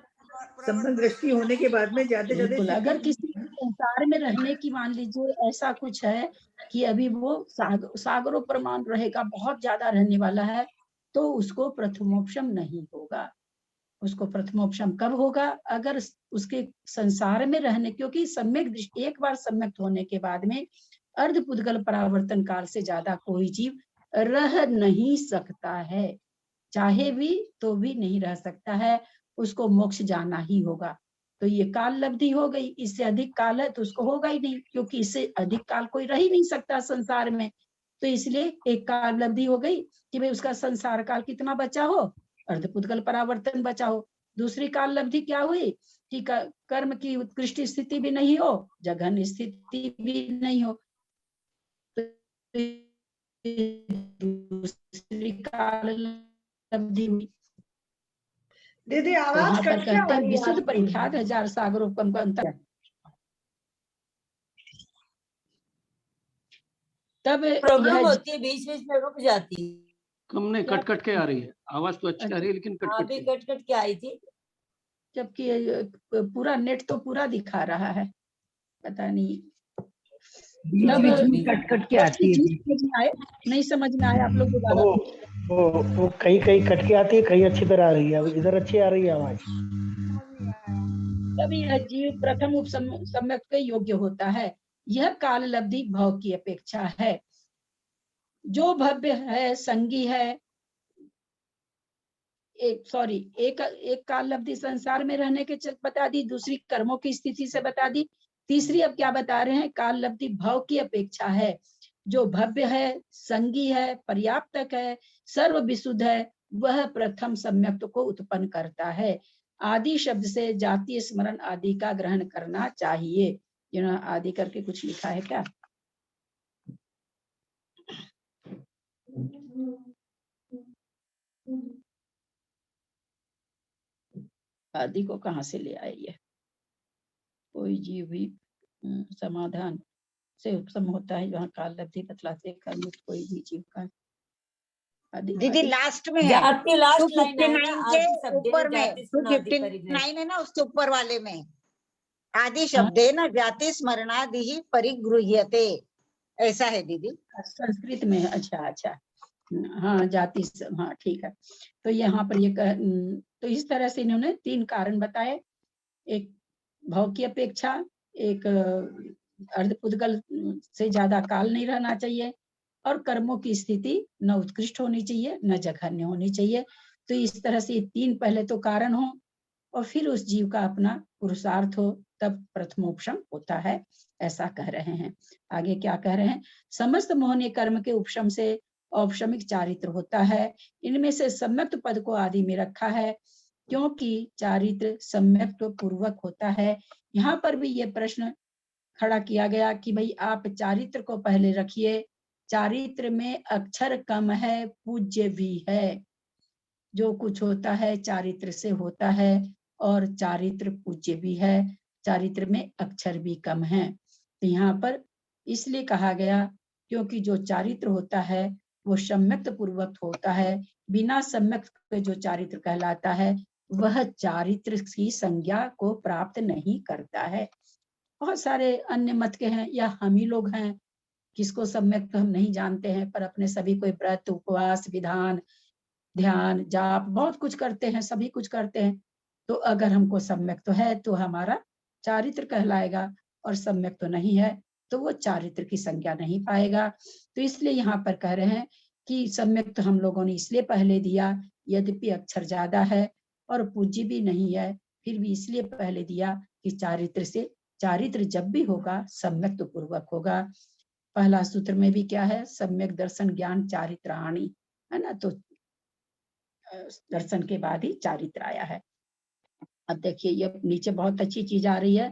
सम्यक दृष्टि होने के बाद में ज्यादा अगर किसी संसार में रहने की मान लीजिए ऐसा कुछ है कि अभी वो सागरों प्रमाण रहेगा, बहुत ज्यादा रहने वाला है, तो उसको प्रथमोपशम नहीं होगा। उसको प्रथमोपशम कब होगा, अगर उसके संसार में रहने, क्योंकि सम्यक दृष्टि एक बार सम्यक्त होने के बाद में अर्ध पुद्गल परावर्तन काल से ज्यादा कोई जीव रह नहीं सकता है, चाहे भी तो भी नहीं रह सकता है, उसको मोक्ष जाना ही होगा। तो ये काल लब्धि हो गई, इससे अधिक काल है तो उसको होगा ही नहीं, क्योंकि इससे अधिक काल कोई रह ही नहीं सकता संसार में। तो इसलिए एक काल लब्धि हो गई कि भाई उसका संसार काल कितना बचा हो, अर्धपुद्गल परावर्तन बचा हो। दूसरी काल लब्धि क्या हुई कि कर्म की उत्कृष्ट स्थिति भी नहीं हो, जघन्य स्थिति भी नहीं हो। तो दूसरी काल लब्धि हुई। दीदी आवाज तो कट कहते हैं विशुद्ध परिख्यात 1000 सागरोपम का अंतर, तब प्रॉब्लम होती है, बीच बीच में रुक जाती है। कम नहीं, कट कट के आ रही है आवाज, तो अच्छी आ रही है लेकिन कट कट के आई थी, जबकि पूरा नेट तो पूरा दिखा रहा है, पता नहीं कट कट के आती है। नहीं समझ में आया, आप लोग दोबारा वो कहीं कहीं कट के आती है, कहीं अच्छी तरह आ रही है, इधर अच्छी आ रही है आवाज। तभी यह जीव प्रथम उपसम्यक के योग्य होता है। यह काल लब्धि भाव की अपेक्षा है, जो भव्य है, संगी है। एक काल लब्धि संसार में रहने के बता दी, दूसरी कर्मों की स्थिति से बता दी, तीसरी अब क्या बता रहे हैं, काल लब्धि भाव की अपेक्षा है, जो भव्य है, संगी है, पर्याप्तक है, सर्व विशुद्ध है, वह प्रथम सम्यक्त को उत्पन्न करता है। आदि शब्द से जातीय स्मरण आदि का ग्रहण करना चाहिए। यहाँ आदि करके कुछ लिखा है क्या? आदि को कहाँ से ले आए ये? कोई जीव भी समाधान से उपसम होता है, जहाँ काल लब्धि बतलाते कर्म कोई भी जीव का। दीदी लास्ट में है, जाती लास्ट लाइन 259 के ऊपर में, 259 है ना, उसके ऊपर वाले में आदि शब्दे न जाति स्मरणादि ही परिगृह्यते, ऐसा है दीदी संस्कृत में। अच्छा, हाँ जाति, हाँ ठीक है। तो यहाँ पर ये तो इस तरह से इन्होंने 3 कारण बताए, एक भाव की अपेक्षा, एक अर्धपुद्गल से ज्यादा काल नहीं रहना चाहिए, और कर्मों की स्थिति न उत्कृष्ट होनी चाहिए न जघन्य होनी चाहिए। तो इस तरह से 3 पहले तो कारण हो और फिर उस जीव का अपना पुरुषार्थ हो, तब प्रथमोपशम होता है, ऐसा कह रहे हैं। आगे क्या कह रहे हैं, समस्त मोहनीय कर्म के उपशम से औपशमिक चारित्र होता है। इनमें से सम्यक्त पद को आदि में रखा है, क्योंकि चारित्र सम्यक्त पूर्वक होता है। यहाँ पर भी ये प्रश्न खड़ा किया गया कि भाई आप चारित्र को पहले रखिए, चारित्र में अक्षर कम है, पूज्य भी है, जो कुछ होता है चारित्र से होता है, और चारित्र पूज्य भी है, चारित्र में अक्षर भी कम है। तो यहाँ पर इसलिए कहा गया क्योंकि जो चारित्र होता है वो सम्यक्त पूर्वक होता है, बिना सम्यक्त के जो चारित्र कहलाता है वह चारित्र की संज्ञा को प्राप्त नहीं करता है। बहुत सारे अन्य मत के हैं या हम ही लोग हैं, किसको सम्यक तो हम नहीं जानते हैं, पर अपने सभी कोई व्रत उपवास विधान ध्यान जाप बहुत कुछ करते हैं, सभी कुछ करते हैं। तो अगर हमको सम्यक तो है तो हमारा चारित्र कहलाएगा, और सम्यक तो नहीं है तो वो चारित्र की संज्ञा नहीं पाएगा। तो इसलिए यहाँ पर कह रहे हैं कि सम्यक तो हम लोगों ने इसलिए पहले दिया, यद्यपि अक्षर ज्यादा है और पूज्य भी नहीं है, फिर भी इसलिए पहले दिया कि चारित्र से, चारित्र जब भी होगा सम्यक तो पूर्वक होगा। पहला सूत्र में भी क्या है, सम्यक दर्शन ज्ञान चारित्राणी, है ना, तो दर्शन के बाद ही चारित्र आया है। अब देखिए ये नीचे बहुत अच्छी चीज आ रही है,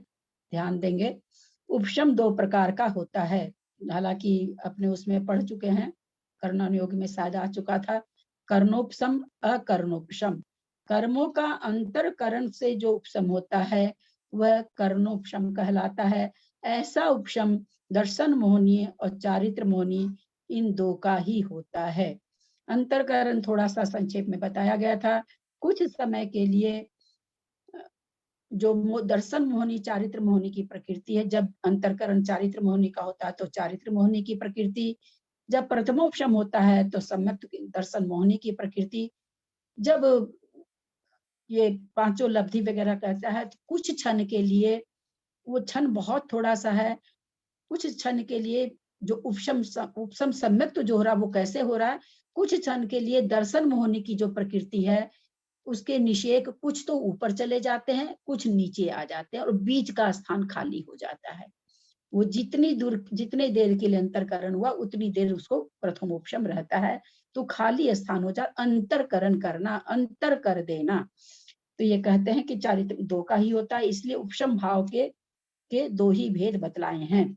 ध्यान देंगे। उपशम दो प्रकार का होता है, हालांकि अपने उसमें पढ़ चुके हैं, कर्णन योग में शायद आ चुका था। कर्णोपशम अकर्णोपशम, कर्मों का अंतरकरण से जो उपशम होता है वह कर्णोपशम कहलाता है। ऐसा उपशम दर्शन मोहनीय और चारित्र मोहनीय इन दो का ही होता है। अंतरकरण थोड़ा सा संक्षेप में बताया गया था। कुछ समय के लिए जो दर्शन मोहनी चारित्र मोहनी की प्रकृति है, जब अंतरकरण चारित्र मोहनी का होता है तो चारित्र मोहनी की प्रकृति, जब प्रथमोपशम होता है तो सम्यक दर्शन मोहनी की प्रकृति। जब ये पांचों लब्धि वगैरह कहता है तो कुछ क्षण के लिए, वो क्षण बहुत थोड़ा सा है, कुछ क्षण के लिए जो उपशम सम्यक तो जो हो रहा है वो कैसे हो रहा है, कुछ क्षण के लिए दर्शन मोहनी की जो प्रकृति है उसके निषेक कुछ तो ऊपर चले जाते हैं, कुछ नीचे आ जाते हैं और बीच का स्थान खाली हो जाता है। वो जितनी दूर, जितने देर के लिए अंतरकरण हुआ उतनी देर उसको प्रथमोपशम रहता है, तो खाली स्थान हो जाए, अंतरकरण करना, अंतर कर देना। तो ये कहते हैं कि चारित्र दो का ही होता है, इसलिए उपशम भाव के दो ही भेद बतलाए हैं।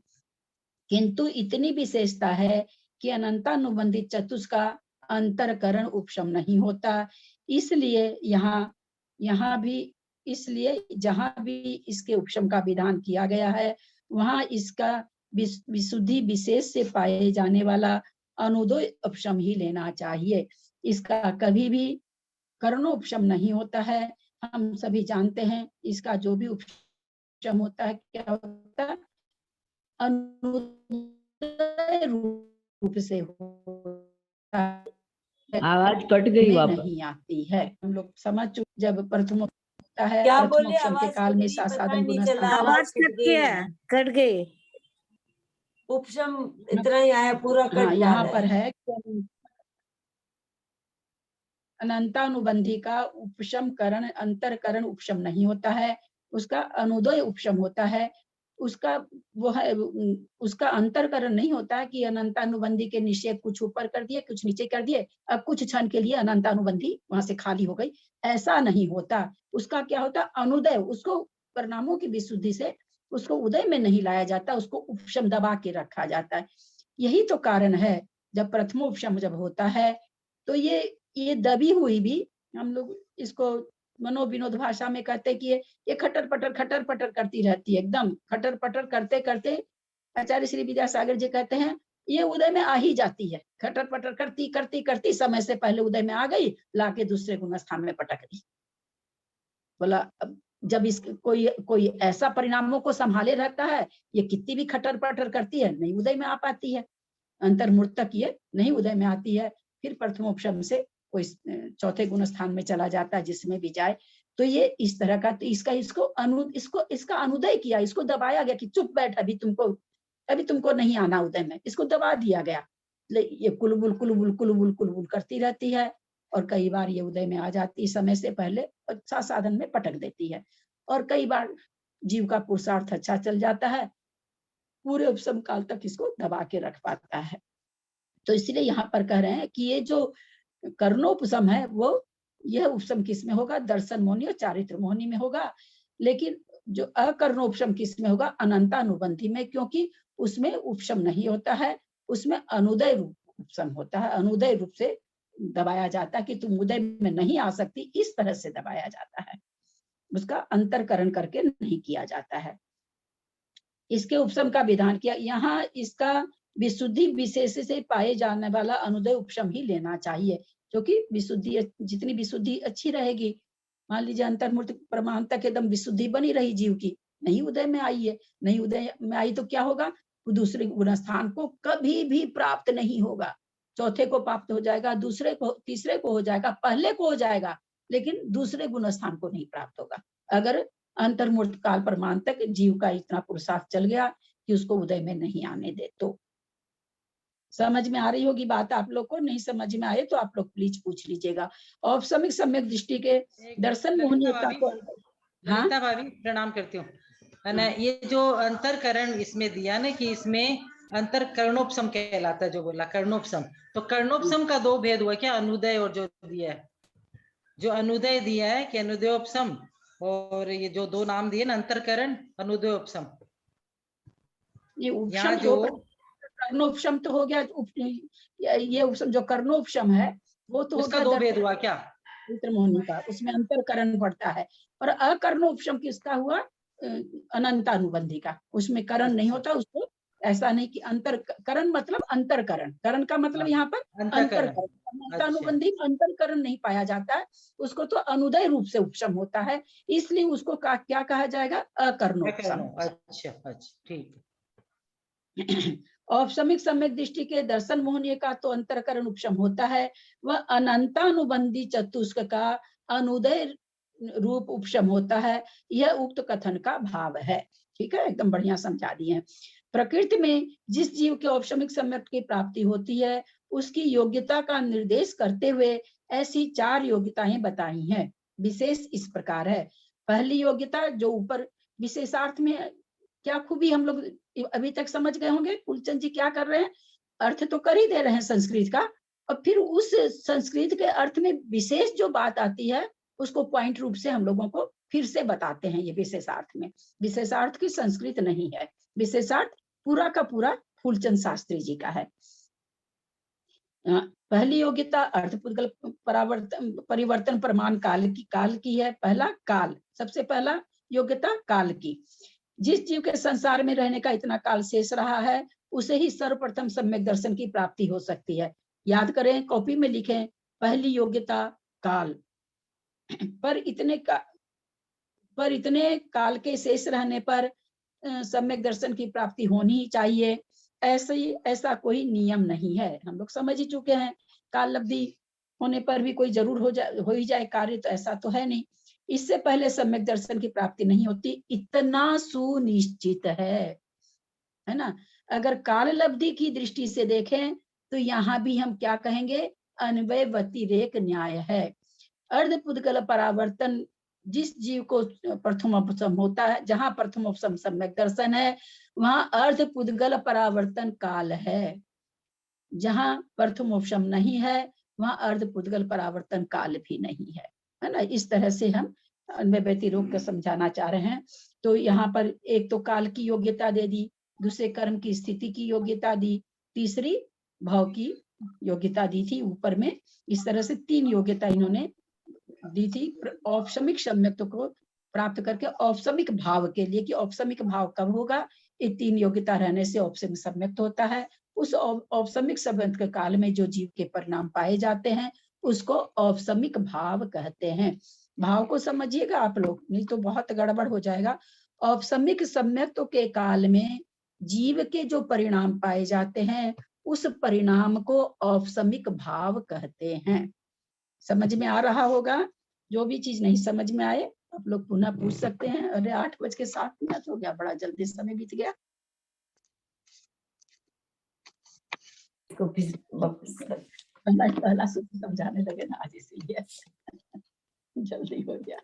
किंतु इतनी विशेषता है कि अनंतानुबंधित चतुष का अंतरकरण उपशम नहीं होता, इसलिए यहाँ भी, इसलिए जहां भी इसके उपशम का विधान किया गया है वहां इसका विशुद्धि विशेष से पाए जाने वाला अनुदय उपशम ही लेना चाहिए। इसका कभी भी कर्णोपशम नहीं होता है। हम सभी जानते हैं इसका जो भी उपशम होता है क्या होता है, अनुदय रूप से होता है, आवाज कट गई वापस, नहीं आती है। हम लोग समझ चुके, जब प्रथम होता है क्या बोले, प्रथमोपशम के आवाज काल में पता साधन नहीं गुण चला, आवाज कट गई। उपशम इतना ही आया, पूरा कट हाँ, जा यहाँ रहा पर है। है अनंतानुबंधी का उपशम करण अंतरकरण उपशम नहीं होता है, उसका अनुदय उपशम होता है। उसका वो है, उसका अंतरकरण नहीं होता है कि अनंतानुबंधी के निषेध कुछ ऊपर कर दिए कुछ नीचे कर दिए, अब कुछ क्षण के लिए अनंतानुबंधी वहां से खाली हो गई, ऐसा नहीं होता। उसका क्या होता, अनुदय, उसको परिणामों की विशुद्धि से उसको उदय में नहीं लाया जाता, उसको उपशम दबा के रखा जाता है। यही तो कारण है, जब प्रथमोपशम जब होता है तो ये दबी हुई भी, हम लोग इसको मनोविनोद भाषा में कहते हैं कि ये खटर पटर करती रहती है, एकदम खटर पटर करते करते आचार्य श्री विद्यासागर जी कहते हैं ये उदय में आ ही जाती है, खटर पटर करती करती करती समय से पहले उदय में आ गई, लाके दूसरे गुण स्थान में पटक दी। बोला अब जब इस कोई ऐसा परिणामों को संभाले रहता है, ये कितनी भी खटर पटर करती है नहीं उदय में आ पाती है, अंतर्मूर्त तक ये नहीं उदय में आती है। फिर प्रथमोपशम से कोई चौथे गुण स्थान में चला जाता है, जिसमें भी जाए। तो ये इस तरह का, तो इसका अनुदय किया, इसको दबाया गया कि चुप बैठ, अभी तुमको नहीं आना उदय में, इसको दबा दिया गया। ये कुलबुल कुलबुल कुलबुल कुलबुल करती रहती है और कई बार ये उदय में आ जाती समय से पहले अच्छा साधन में पटक देती है, और कई बार जीव का पुरुषार्थ अच्छा चल जाता है, पूरे उपशम काल तक इसको दबा के रख पाता है। तो इसलिए यहाँ पर कह रहे हैं कि ये जो कर्णोपशम है वो यह उपशम किस में होगा, दर्शन मोहनी और चारित्र मोहनी में होगा। लेकिन जो अकर्णोपशम किस में होगा, अनंतानुबंधी में, क्योंकि उसमें उपशम नहीं होता है, उसमें अनुदय रूप उपशम होता है, अनुदय रूप से दबाया जाता है कि तुम उदय में नहीं आ सकती, इस तरह से दबाया जाता है। उसका अंतरकरण करके नहीं किया जाता है। इसके उपशम का विधान किया। यहाँ इसका विशुद्धि विशेष से पाए जाने वाला अनुदय उपशम ही लेना चाहिए, क्योंकि विशुद्धि जितनी विशुद्धि अच्छी रहेगी, मान लीजिए अंतर्मूर्त प्रमाण तक एकदम विशुद्धि बनी रही जीव की, नहीं उदय में आई है, नहीं उदय में आई तो क्या होगा, वो दूसरे गुणस्थान को कभी भी प्राप्त नहीं होगा। चौथे को प्राप्त हो जाएगा, दूसरे को, तीसरे को हो जाएगा, पहले को हो जाएगा, लेकिन दूसरे गुणस्थान को नहीं प्राप्त होगा अगर अंतर्मूर्त काल प्रमाण तक जीव का इतना पुरुषार्थ चल गया कि उसको उदय में नहीं आने दे। तो समझ में आ रही होगी बात आप लोग को? नहीं समझ में आए तो आप लोग प्लीज पूछ लीजिएगा। औपसमिक सम्यक दृष्टि के दर्शन मोहनीयता को, ललिता भाभी प्रणाम करती हूँ। है ना, ये जो अंतरकरण इसमें दिया ना कि इसमें अंतरकरणोपशम कहलाता है, जो बोला कर्णोपशम, तो कर्णोपशम का दो भेद हुआ क्या, अनुदय और जो दिया है, जो अनुदय दिया है कि अनुदयोपशम, और ये जो दो नाम दिए ना अंतरकरण अनुदयोपशम, ये उपशम जो कर्णोपशम तो हो गया, ये उपशम जो कर्णोपशम है वो तो उसका दो भेद हुआ क्या, मोहनी का, उसमें अंतरकरण पड़ता है। और अकर्णोपशम किसका हुआ, अनंतानुबंधी का, उसमें करण नहीं होता। उसको ऐसा नहीं कि अंतरकरण मतलब अंतरकरण, करण का मतलब यहाँ पर अंतरकरण, अनंतानुबंधी अंतरकरण नहीं पाया जाता है, उसको तो अनुदय रूप से उपशम होता है, इसलिए उसको क्या कहा जाएगा, अकर्णोपशम। अच्छा ठीक। औपशमिक सम्यक दृष्टि के दर्शन मोहनीय का तो अंतरकरण उपशम होता है, वह अनंतानुबंधी चतुष्क का अनुदय रूप उपशम होता है। यह उक्त कथन का भाव है। ठीक है, एकदम बढ़िया समझा दिए हैं। प्रकृति में जिस जीव के औपशमिक सम्यक की प्राप्ति होती है उसकी योग्यता का निर्देश करते हुए ऐसी 4 योग्यताएं बताई हैं। विशेष इस प्रकार है। पहली योग्यता जो ऊपर विशेषार्थ में क्या खूबी हम लोग अभी तक समझ गए होंगे, फूलचंद जी क्या कर रहे हैं, अर्थ तो कर ही दे रहे हैं संस्कृत का, और फिर उस संस्कृत के अर्थ में विशेष जो बात आती है उसको पॉइंट रूप से हम लोगों को फिर से बताते हैं। ये विशेषार्थ में, विशेषार्थ की संस्कृत नहीं है, विशेषार्थ पूरा का पूरा फूलचंद शास्त्री जी का है। पहली योग्यता अर्थ पुद्गल परिवर्तन प्रमाण काल की है। पहला काल, सबसे पहला योग्यता काल की। जिस जीव के संसार में रहने का इतना काल शेष रहा है उसे ही सर्वप्रथम सम्यक दर्शन की प्राप्ति हो सकती है। याद करें, कॉपी में लिखें, पहली योग्यता काल। पर इतने काल के शेष रहने पर सम्यक दर्शन की प्राप्ति होनी ही चाहिए, ऐसा कोई नियम नहीं है। हम लोग समझ ही चुके हैं, काल लब्धि होने पर भी कोई जरूर हो ही जाए कार्य, तो ऐसा तो है नहीं। इससे पहले सम्यक दर्शन की प्राप्ति नहीं होती, इतना सुनिश्चित है ना। अगर काल लब्धि की दृष्टि से देखें तो यहाँ भी हम क्या कहेंगे, अन्वय व्यतिरेक न्याय है। अर्ध पुद्गल परावर्तन जिस जीव को प्रथमोपशम होता है, जहां प्रथमोपशम सम्यक दर्शन है वहां अर्ध पुद्गल परावर्तन काल है। जहां प्रथमोपशम नहीं है वहां अर्ध पुद्गल परावर्तन काल भी नहीं है, है ना। इस तरह से हम अन्वय व्यतिरेक को समझाना चाह रहे हैं। तो यहाँ पर एक तो काल की योग्यता दे दी, दूसरे कर्म की स्थिति की योग्यता दी, तीसरी भाव की योग्यता दी थी ऊपर में। इस तरह से 3 योग्यता इन्होंने दी थी औपशमिक सम्यक्त्व को प्राप्त करके औपशमिक भाव के लिए, कि औपशमिक भाव कब होगा, ये 3 योग्यता रहने से औपशमिक सम्यक्त्व होता है। उस औपशमिक सम्यक्त्व के काल में जो जीव के परिणाम पाए जाते हैं उसको औपशमिक भाव कहते हैं। भाव को समझिएगा आप लोग, नहीं तो बहुत गड़बड़ हो जाएगा। औपशमिक सम्यक्त्व के काल में जीव के जो परिणाम पाए जाते हैं उस परिणाम को औपशमिक भाव कहते हैं। समझ में आ रहा होगा। जो भी चीज नहीं समझ में आए आप लोग पुनः पूछ सकते हैं। अरे 8:07 हो गया, बड़ा जल्दी समय बीत गया। पहला सूत्र समझाने लगे ना आज, इसीलिए जल्दी हो गया।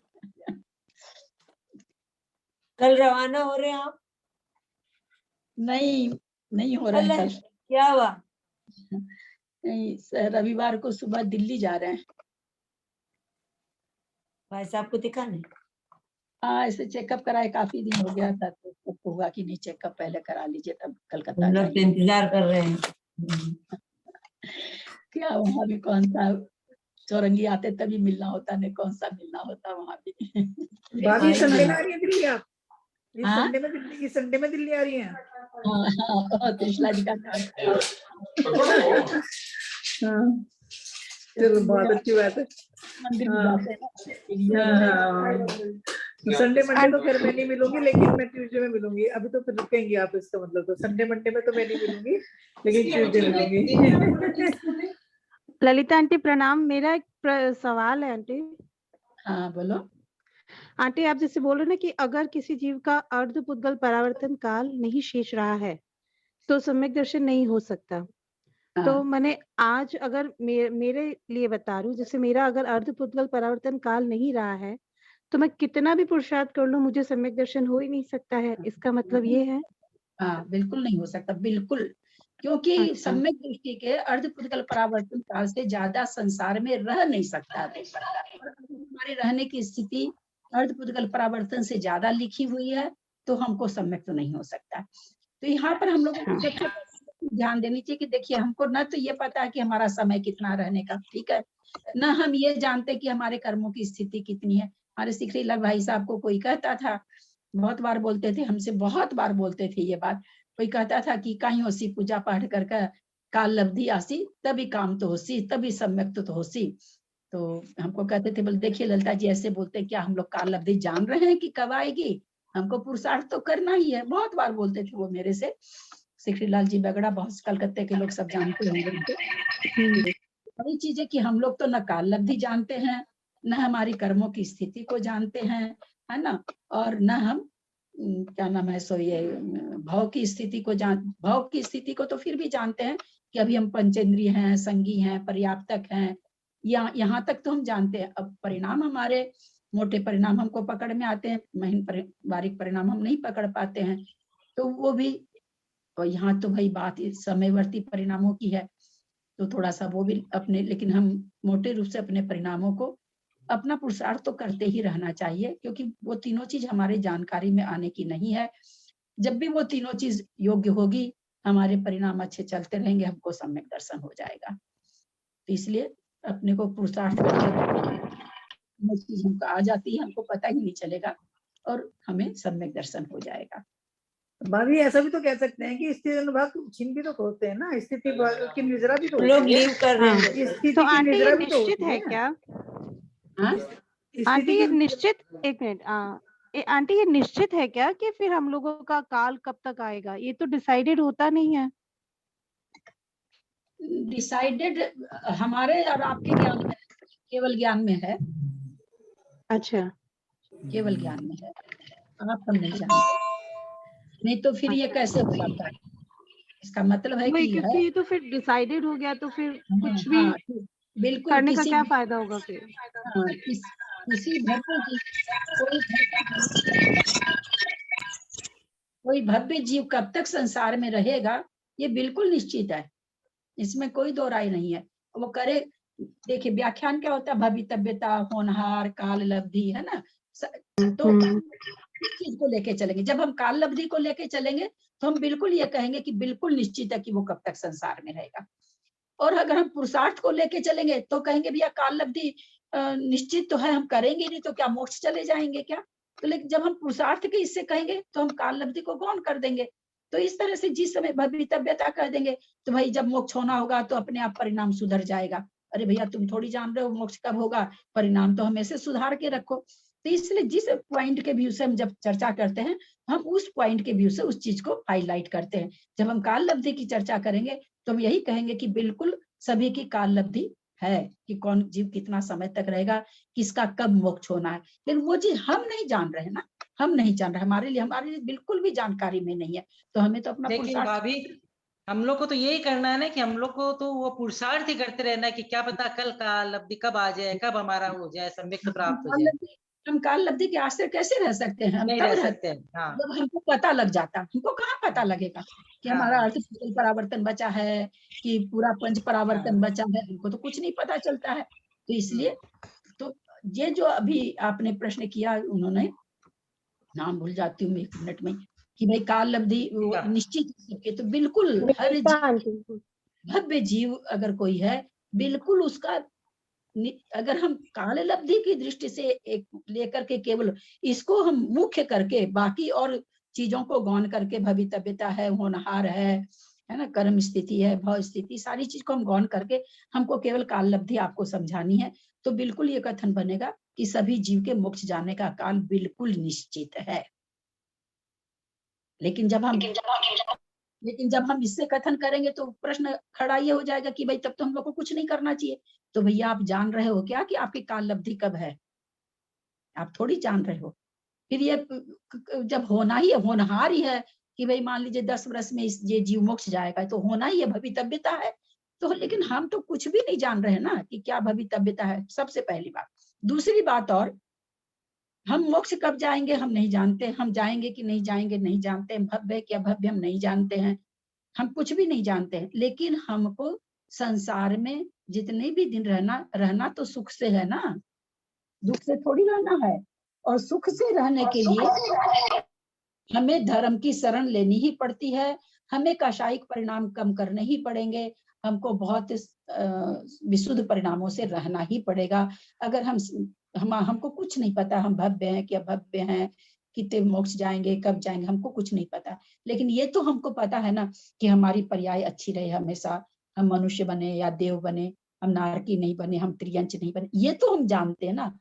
कल रवाना हो रहे हैं आप? नहीं हो रहे हैं कल। क्या हुआ? नहीं, रविवार को सुबह दिल्ली जा रहे हैं। भाई साहब को दिखाने? हाँ, ऐसे चेकअप कराए, काफी दिन हो गया था तो हुआ कि नहीं चेकअप पहले करा लीजिए तब कलकत्ता हम लोग तो इंतजार कर रहे हैं। क्या वहाँ भी कौन सा चौरंगी आते तभी मिलना होता, नहीं कौन सा मिलना होता वहां भी। भाभी संडे में आ रही है दिल्ली आप? इस हाँ? संडे में दिल्ली, इस संडे में दिल्ली आ रही हैं? हाँ, त्रिशला जी का काम। हाँ, चलो बहुत अच्छी बात है। मंदिर में जाते हैं। संडे मंडे तो फिर मैं नहीं मिलूंगी, लेकिन मैं ट्यूसडे में मिलूंगी। अभी तो फिर रुकेंगी आप, इसका मतलब तो संडे मंडे में तो मैं नहीं मिलूंगी, लेकिन ट्यूसडे मिलूंगी। ललिता आंटी प्रणाम। मेरा एक सवाल है आंटी। हाँ बोलो। आंटी आप जैसे बोल रहे ना कि अगर किसी जीव का अर्धपुद्गल परावर्तन काल नहीं शेष रहा है तो सम्यक दर्शन नहीं हो सकता। तो मैंने आज अगर मेरे लिए बता रही हूँ, जैसे मेरा अगर अर्धपुद्गल परावर्तन काल नहीं रहा है तो मैं कितना भी पुरुषार्थ कर लूं मुझे सम्यक दर्शन हो ही नहीं सकता है, इसका मतलब ये है? हाँ बिल्कुल नहीं हो सकता, बिल्कुल। क्योंकि सम्यक दृष्टि के अर्धपुद्गल परावर्तन काल से ज्यादा संसार में रह नहीं सकता। हमारे रहने की स्थिति अर्धपुद्गल परावर्तन से ज्यादा लिखी हुई है, तो हमको सम्यक तो नहीं हो सकता। तो यहाँ पर हम लोगों को ध्यान देनी चाहिए कि देखिए, हमको न तो ये पता है कि हमारा समय कितना रहने का, ठीक है, न हम ये जानते कि हमारे कर्मों की स्थिति कितनी है। हमारे सिखरी लाल भाई साहब को कोई कहता था, बहुत बार बोलते थे, हमसे बहुत बार बोलते थे ये बात, कोई कहता था कि कहीं होसी पूजा पाठ करके काल लब्धि आसी, तभी काम तो होसी, तभी सम्यक तो होसी। तो हमको कहते थे, बोले देखिए ललिता जी ऐसे बोलते हैं, क्या हम लोग काल लब्धि जान रहे हैं कि कब आएगी? हमको पुरुषार्थ तो करना ही है। बहुत बार बोलते थे वो मेरे से। सिखरी लाल जी बगड़ा, बहुत कलकत्ते के लोग सब जानते होंगे। बड़ी चीज है कि हम लोग तो न काल लब्धि जानते हैं, न हमारी कर्मों की स्थिति को जानते हैं, है ना, और न हम क्या नाम है सो ये भाव की स्थिति को भाव की स्थिति को तो फिर भी जानते हैं कि अभी हम पंचेंद्रिय हैं, संगी हैं, पर्याप्तक हैं, यहाँ तक तो हम जानते हैं। अब परिणाम हमारे मोटे परिणाम हमको पकड़ में आते हैं, महीन बारीक परिणाम हम नहीं पकड़ पाते हैं। तो वो भी, और यहाँ तो भाई बात समयवर्ती परिणामों की है, तो थोड़ा सा वो भी अपने, लेकिन हम मोटे रूप से अपने परिणामों को अपना पुरुषार्थ तो करते ही रहना चाहिए, क्योंकि वो तीनों चीज हमारे जानकारी में आने की नहीं है। जब भी वो तीनों चीज योग्य होगी, हमारे परिणाम अच्छे चलते रहेंगे, हमको सम्यक दर्शन हो जाएगा। तो इसलिए अपने को पुरुषार्थ करके चीज हमको आ जाती है, हमको पता ही नहीं चलेगा और हमें सम्यक दर्शन हो जाएगा। भाभी ऐसा भी तो कह सकते हैं कि स्थिति अनुभाग छिन भी तो होते हैं ना, स्थिति की निजरा भी तो लोग लीव कर रहे हैं। स्थिति तो की आंटी निजरा ये भी तो निश्चित है क्या? आंटी ये निश्चित, एक मिनट, आंटी ये निश्चित है क्या कि फिर हम लोगों का काल कब तक आएगा? ये तो डिसाइडेड होता नहीं है। डिसाइडेड हमारे और आपके ज्ञान में, केवल ज्ञान में है। अच्छा, केवल ज्ञान में है, आप हम नहीं जानते। नहीं तो फिर ये कैसे हो जाता है? इसका मतलब है कि क्योंकि ये तो फिर डिसाइडेड हो गया, तो फिर कुछ भी बिल्कुल करने का क्या फायदा होगा फिर? किसी कोई भव्य जीव कब तक संसार में रहेगा, ये बिल्कुल निश्चित है, इसमें कोई दो राय नहीं है। वो करे, देखिए व्याख्यान क्या होता है, भवितव्यता, होनहार, काल लब्धि, है ना। तो इस चीज को लेके चलेंगे, जब हम काल लब्धि को लेके चलेंगे तो हम बिल्कुल ये कहेंगे कि बिल्कुल निश्चित है कि वो कब तक संसार में रहेगा। और अगर हम पुरुषार्थ को लेके चलेंगे तो कहेंगे भैया काल लब्धि निश्चित तो है, हम करेंगे नहीं तो क्या मोक्ष चले जाएंगे क्या? तो लेकिन जब हम पुरुषार्थ के इससे कहेंगे तो हम काल लब्धि को गौण कर देंगे। तो इस तरह से जिस समय भवितव्यता कह देंगे तो भाई जब मोक्ष होना होगा तो अपने आप परिणाम सुधर जाएगा। अरे भैया तुम थोड़ी जान रहे हो मोक्ष कब होगा, परिणाम तो हमेशा सुधार के रखो। तो इसलिए जिस पॉइंट के व्यू से हम जब चर्चा करते हैं, हम उस पॉइंट के व्यू से उस चीज को हाईलाइट करते हैं। जब हम काल लब्धि की चर्चा करेंगे तो हम यही कहेंगे कि बिल्कुल सभी की काल लब्धि है कि कौन जीव कितना समय तक रहेगा, किसका कब मोक्ष होना है। लेकिन वो चीज हम नहीं जान रहे ना, हम नहीं जान रहे, हमारे लिए बिल्कुल भी जानकारी में नहीं है। तो हमें तो अपना लेकिन भाभी हम लोग को तो यही करना है ना कि हम लोग को तो वो पुरुषार्थ ही करते रहना है कि क्या पता कल काल लब्धि कब आ जाए, कब हमारा हो जाए, सम्यक प्राप्त हो जाए। हम काल लब्धि के आश्रय कैसे रह सकते हैं? हम नहीं रह सकते हैं। हाँ। जब हमको पता लग जाता, हमको कहाँ पता लगेगा कि हमारा अर्धपुद्गल परावर्तन बचा है कि पूरा पंच परावर्तन बचा है, हमको तो कुछ नहीं पता चलता है। तो इसलिए तो ये जो अभी आपने प्रश्न किया, उन्होंने नाम भूल जाती हूँ 1 मिनट में, कि भाई काल लब्धि निश्चित सबके, तो बिल्कुल हर भव्य जीव अगर कोई है, बिल्कुल उसका अगर हम काल लब्धि की दृष्टि से एक लेकर के केवल इसको हम मुख्य करके बाकी और चीजों को गौन करके भवितव्यता है, होनहार है ना, कर्म स्थिति है, भव स्थिति, सारी चीज को हम गौन करके हमको केवल काल लब्धि आपको समझानी है, तो बिल्कुल ये कथन बनेगा कि सभी जीव के मोक्ष जाने का काल बिल्कुल निश्चित है। लेकिन जब हम इससे कथन करेंगे तो प्रश्न खड़ा ये हो जाएगा कि भाई तब तो हम लोग को कुछ नहीं करना चाहिए। तो भैया आप जान रहे हो क्या कि आपकी काल लब्धि कब है? आप थोड़ी जान रहे हो। फिर ये जब होना ही है, होनहार ही है कि भाई मान लीजिए 10 वर्ष में ये जीव मोक्ष जाएगा, तो होना ही है, भवितव्यता है। तो लेकिन हम तो कुछ भी नहीं जान रहे ना कि क्या भवितव्यता है, सबसे पहली बात। दूसरी बात, और हम मोक्ष कब जाएंगे हम नहीं जानते, हम जाएंगे कि नहीं जाएंगे नहीं जानते, भव्य क्या भव्य हम नहीं जानते हैं, हम कुछ भी नहीं जानते हैं। लेकिन हमको संसार में जितने भी दिन रहना तो सुख से है ना, दुख से थोड़ी रहना है। और सुख से रहने के लिए हमें धर्म की शरण लेनी ही पड़ती है, हमें काशायिक परिणाम कम करने ही पड़ेंगे, हमको बहुत विशुद्ध परिणामों से रहना ही पड़ेगा। अगर हमको कुछ नहीं पता, हम भव्य हैं कि अभव्य हैं, कितने मोक्ष जाएंगे, कब जाएंगे, हमको कुछ नहीं पता। लेकिन ये तो हमको पता है ना कि हमारी पर्याय अच्छी रहे हमेशा, हम मनुष्य बने या देव बने, हम नारकी नहीं बने, हम त्रियंच नहीं बने, ये तो हम जानते हैं ना।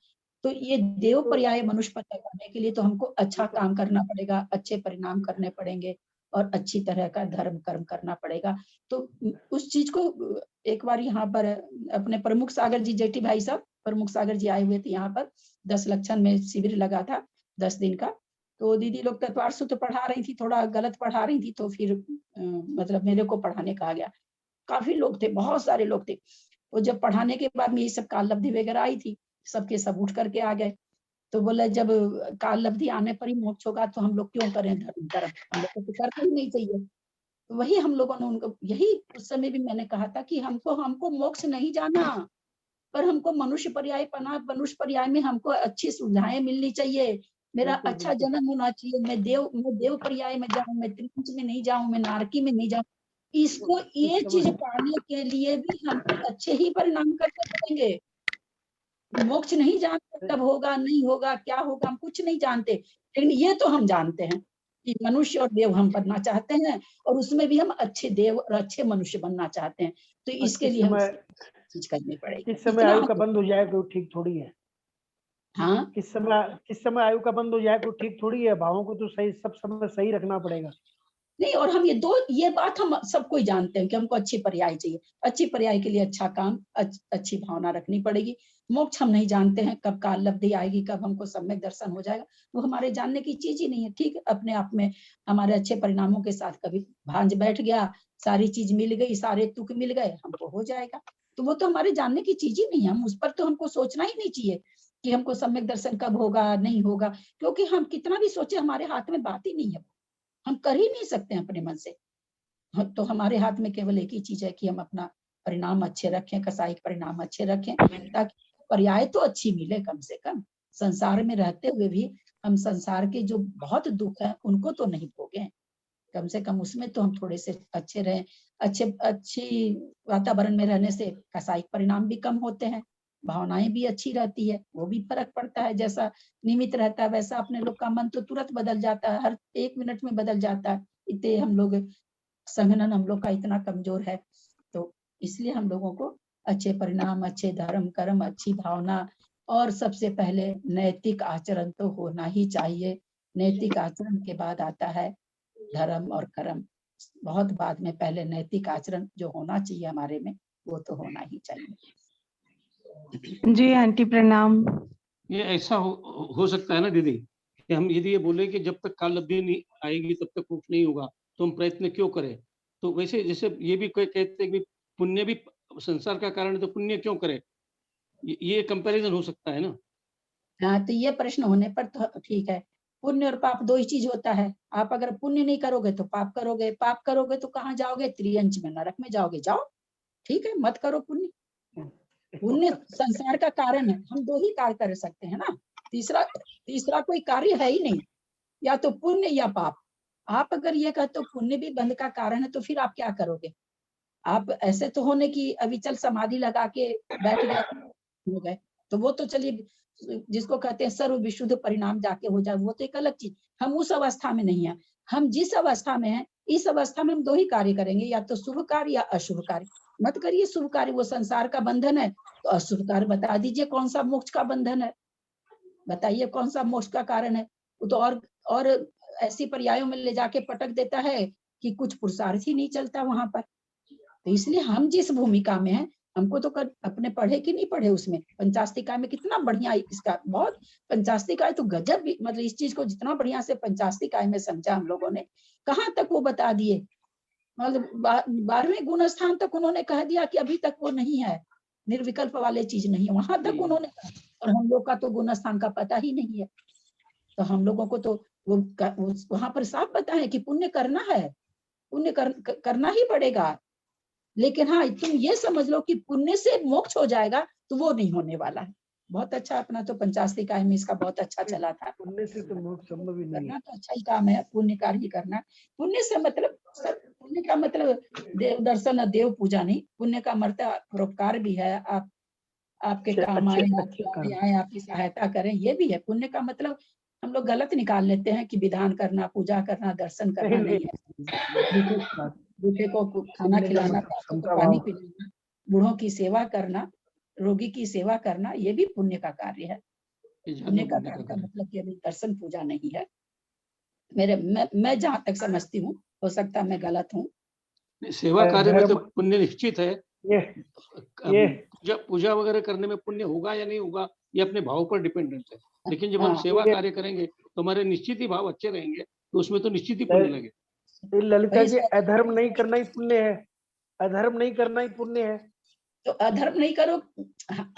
तो ये देव पर्याय मनुष्य पर्याय करने के लिए तो हमको अच्छा काम करना पड़ेगा, अच्छे परिणाम करने पड़ेंगे और अच्छी तरह का धर्म कर्म करना पड़ेगा। तो उस चीज को एक बार यहाँ पर अपने प्रमुख सागर जी, जेठी भाई साहब प्रमुख सागर जी आए हुए थे यहाँ पर, 10 लक्षण में शिविर लगा था 10 दिन का। तो दीदी लोग तत्वार सूत्र पढ़ा रही थी, थोड़ा गलत पढ़ा रही थी, तो फिर मतलब मेरे को पढ़ाने कहा गया। काफी लोग थे, बहुत सारे लोग थे। वो जब पढ़ाने के बाद में ये सब काल लब्धि वगैरह आई थी, सबके सब उठ करके आ गए। तो बोले जब काल लब्धि आने पर ही मोक्ष होगा तो हम लोग क्यों करें धर्म कर्म, हम लोग को तो करना ही नहीं चाहिए। तो वही हम लोगों ने उनको, यही उस समय भी मैंने कहा था कि हमको मोक्ष नहीं जाना, पर हमको मनुष्य पर्याय पना, मनुष्य पर्याय में हमको अच्छी सुविधाएं मिलनी चाहिए, मेरा अच्छा जन्म होना चाहिए, मैं देव पर्याय में जाऊं, मैं त्रिपुंज में नहीं जाऊं, मैं नारकी में नहीं जाऊं। इसको ये चीज पाने के लिए भी हमको अच्छे ही परिणाम करने पड़ेंगे। मोक्ष नहीं जानते कब होगा नहीं होगा, क्या होगा, हम कुछ नहीं जानते। लेकिन ये तो हम जानते हैं कि मनुष्य और देव हम बनना चाहते हैं, और उसमें भी हम अच्छे देव और अच्छे मनुष्य बनना चाहते हैं। तो इसके लिए हम चीज करनी पड़ेगी। किस समय आयु का बंद हो जाए तो ठीक थोड़ी है। हाँ, किस समय आयु का बंद हो जाए तो ठीक थोड़ी है, भावों को तो सही सब समय सही रखना पड़ेगा। नहीं, और हम ये बात हम सबको ही जानते हैं कि हमको अच्छी पर्याय चाहिए। अच्छी पर्याय के लिए अच्छा काम, अच्छी भावना रखनी पड़ेगी। मोक्ष हम नहीं जानते हैं कब काल लब्धि आएगी, कब हमको सम्यक दर्शन हो जाएगा, वो हमारे जानने की चीज ही नहीं है। ठीक, अपने आप में हमारे अच्छे परिणामों के साथ कभी भांज बैठ गया, सारी चीज मिल गई, सारे तुक मिल गए, हमको हो जाएगा। तो वो तो हमारे जानने की चीज ही नहीं है, हम उस पर तो हमको सोचना ही नहीं चाहिए कि हमको सम्यक दर्शन कब होगा नहीं होगा, क्योंकि हम कितना भी सोचे हमारे हाथ में बात ही नहीं है, हम कर ही नहीं सकते हैं अपने मन से। तो हमारे हाथ में केवल एक ही चीज है कि हम अपना परिणाम अच्छे रखें, कसाईक परिणाम अच्छे रखें, ताकि पर्याय तो अच्छी मिले। कम से कम संसार में रहते हुए भी हम संसार के जो बहुत दुख है उनको तो नहीं भोगे, कम से कम उसमें तो हम थोड़े से अच्छे रहें। अच्छी वातावरण में रहने से कसाईक परिणाम भी कम होते हैं, भावनाएं भी अच्छी रहती है, वो भी फर्क पड़ता है। जैसा निमित्त रहता है वैसा अपने लोग का मन तो तुरंत बदल जाता है, हर 1 मिनट में बदल जाता है। इतने हम लोग संघनन हम लोग का इतना कमजोर है। तो इसलिए हम लोगों को अच्छे परिणाम, अच्छे धर्म कर्म, अच्छी भावना, और सबसे पहले नैतिक आचरण तो होना ही चाहिए। नैतिक आचरण के बाद आता है धर्म और कर्म, बहुत बाद में। पहले नैतिक आचरण जो होना चाहिए हमारे में, वो तो होना ही चाहिए। जी आंटी प्रणाम। ये ऐसा हो सकता है ना दीदी कि हम यदि ये बोले कि जब तक काल लब्धि नहीं आएगी तब तक मोक्ष नहीं होगा, तो हम प्रयत्न क्यों करें। तो वैसे जैसे ये भी कोई कहते हैं कि पुण्य भी संसार का कारण है, तो पुण्य क्यों करे, ये कंपैरिजन हो सकता है ना। हाँ, तो ये प्रश्न होने पर तो ठीक है, पुण्य और पाप दो ही चीज होता है। आप अगर पुण्य नहीं करोगे तो पाप करोगे, पाप करोगे तो कहाँ जाओगे, त्रियंच में, नरक में जाओगे। जाओ, ठीक है, मत करो पुण्य। पुण्य संसार का कारण है, हम 2 ही कार्य कर सकते हैं ना, तीसरा कोई कार्य है ही नहीं, या तो पुण्य या पाप। आप अगर ये कहते हो पुण्य भी बंध का कारण है, तो फिर आप क्या करोगे। आप ऐसे तो होने की अविचल समाधि लगा के बैठ गए हो गए, तो वो तो चलिए जिसको कहते हैं सर्व विशुद्ध परिणाम जाके हो जाए, वो तो एक अलग चीज। हम उस अवस्था में नहीं है। हम जिस अवस्था में हैं, इस अवस्था में हम दो ही कार्य करेंगे, या तो शुभ कार्य या अशुभ कार्य। मत करिए शुभ कार्य, वो संसार का बंधन है। तो अशुभ कार्य बता दीजिए कौन सा मोक्ष का बंधन है, बताइए कौन सा मोक्ष का कारण है। वो तो और ऐसी पर्यायों में ले जाके पटक देता है कि कुछ पुरुषार्थ ही नहीं चलता वहां पर। तो इसलिए हम जिस भूमिका में हैं, हमको तो अपने पढ़े कि नहीं पढ़े, उसमें पंचास्तिका में कितना बढ़िया इसका, बहुत पंचास्तिका तो गजब, मतलब इस चीज को जितना बढ़िया से पंचास्तिका में समझा हम लोगों ने, कहाँ तक वो बता दिए। मतलब 12वें गुण स्थान तक उन्होंने कह दिया कि अभी तक वो नहीं है, निर्विकल्प वाले चीज नहीं है, वहां तक उन्होंने कहा। और हम लोग का तो गुण स्थान का पता ही नहीं है, तो हम लोगों को तो वो वहां पर साफ पता है कि पुण्य करना है, पुण्य करना ही पड़ेगा। लेकिन हाँ, तुम ये समझ लो कि पुण्य से मोक्ष हो जाएगा, तो वो नहीं होने वाला है। बहुत अच्छा, अपना तो पंचास्तिका में इसका बहुत अच्छा चला था। पुण्य से तो मोक्ष संभव ही नहीं करना है। तो अच्छा ही काम है, पुण्य कार्य करना। पुण्य से मतलब, पुण्य का मतलब देव दर्शन और देव पूजा नहीं, पुण्य का मतलब परोपकार भी है। आपके काम आए, आपके आए, आपकी सहायता करें, ये भी है। पुण्य का मतलब हम लोग गलत निकाल लेते हैं कि विधान करना, पूजा करना, दर्शन करना नहीं है। भूखे को खाना खिलाना, प्यासे को पानी पिलाना, बूढ़ों की सेवा करना, रोगी की सेवा करना, ये भी पुण्य का कार्य है। पुण्य का कार्य का मतलब केवल दर्शन पूजा नहीं है। मैं जहां तक समझती हूँ, हो सकता है मैं गलत हूँ। सेवा कार्य में तो पुण्य निश्चित है। पूजा वगैरह करने में पुण्य होगा या नहीं होगा, ये अपने भाव पर डिपेंडेंट है। लेकिन जब हम सेवा कार्य करेंगे तो हमारे निश्चित ही भाव अच्छे रहेंगे, तो उसमें तो निश्चित ही पुण्य लगे। ललिता जी, अधर्म नहीं करना ही पुण्य है, अधर्म नहीं करना ही पुण्य है। तो अधर्म नहीं करो,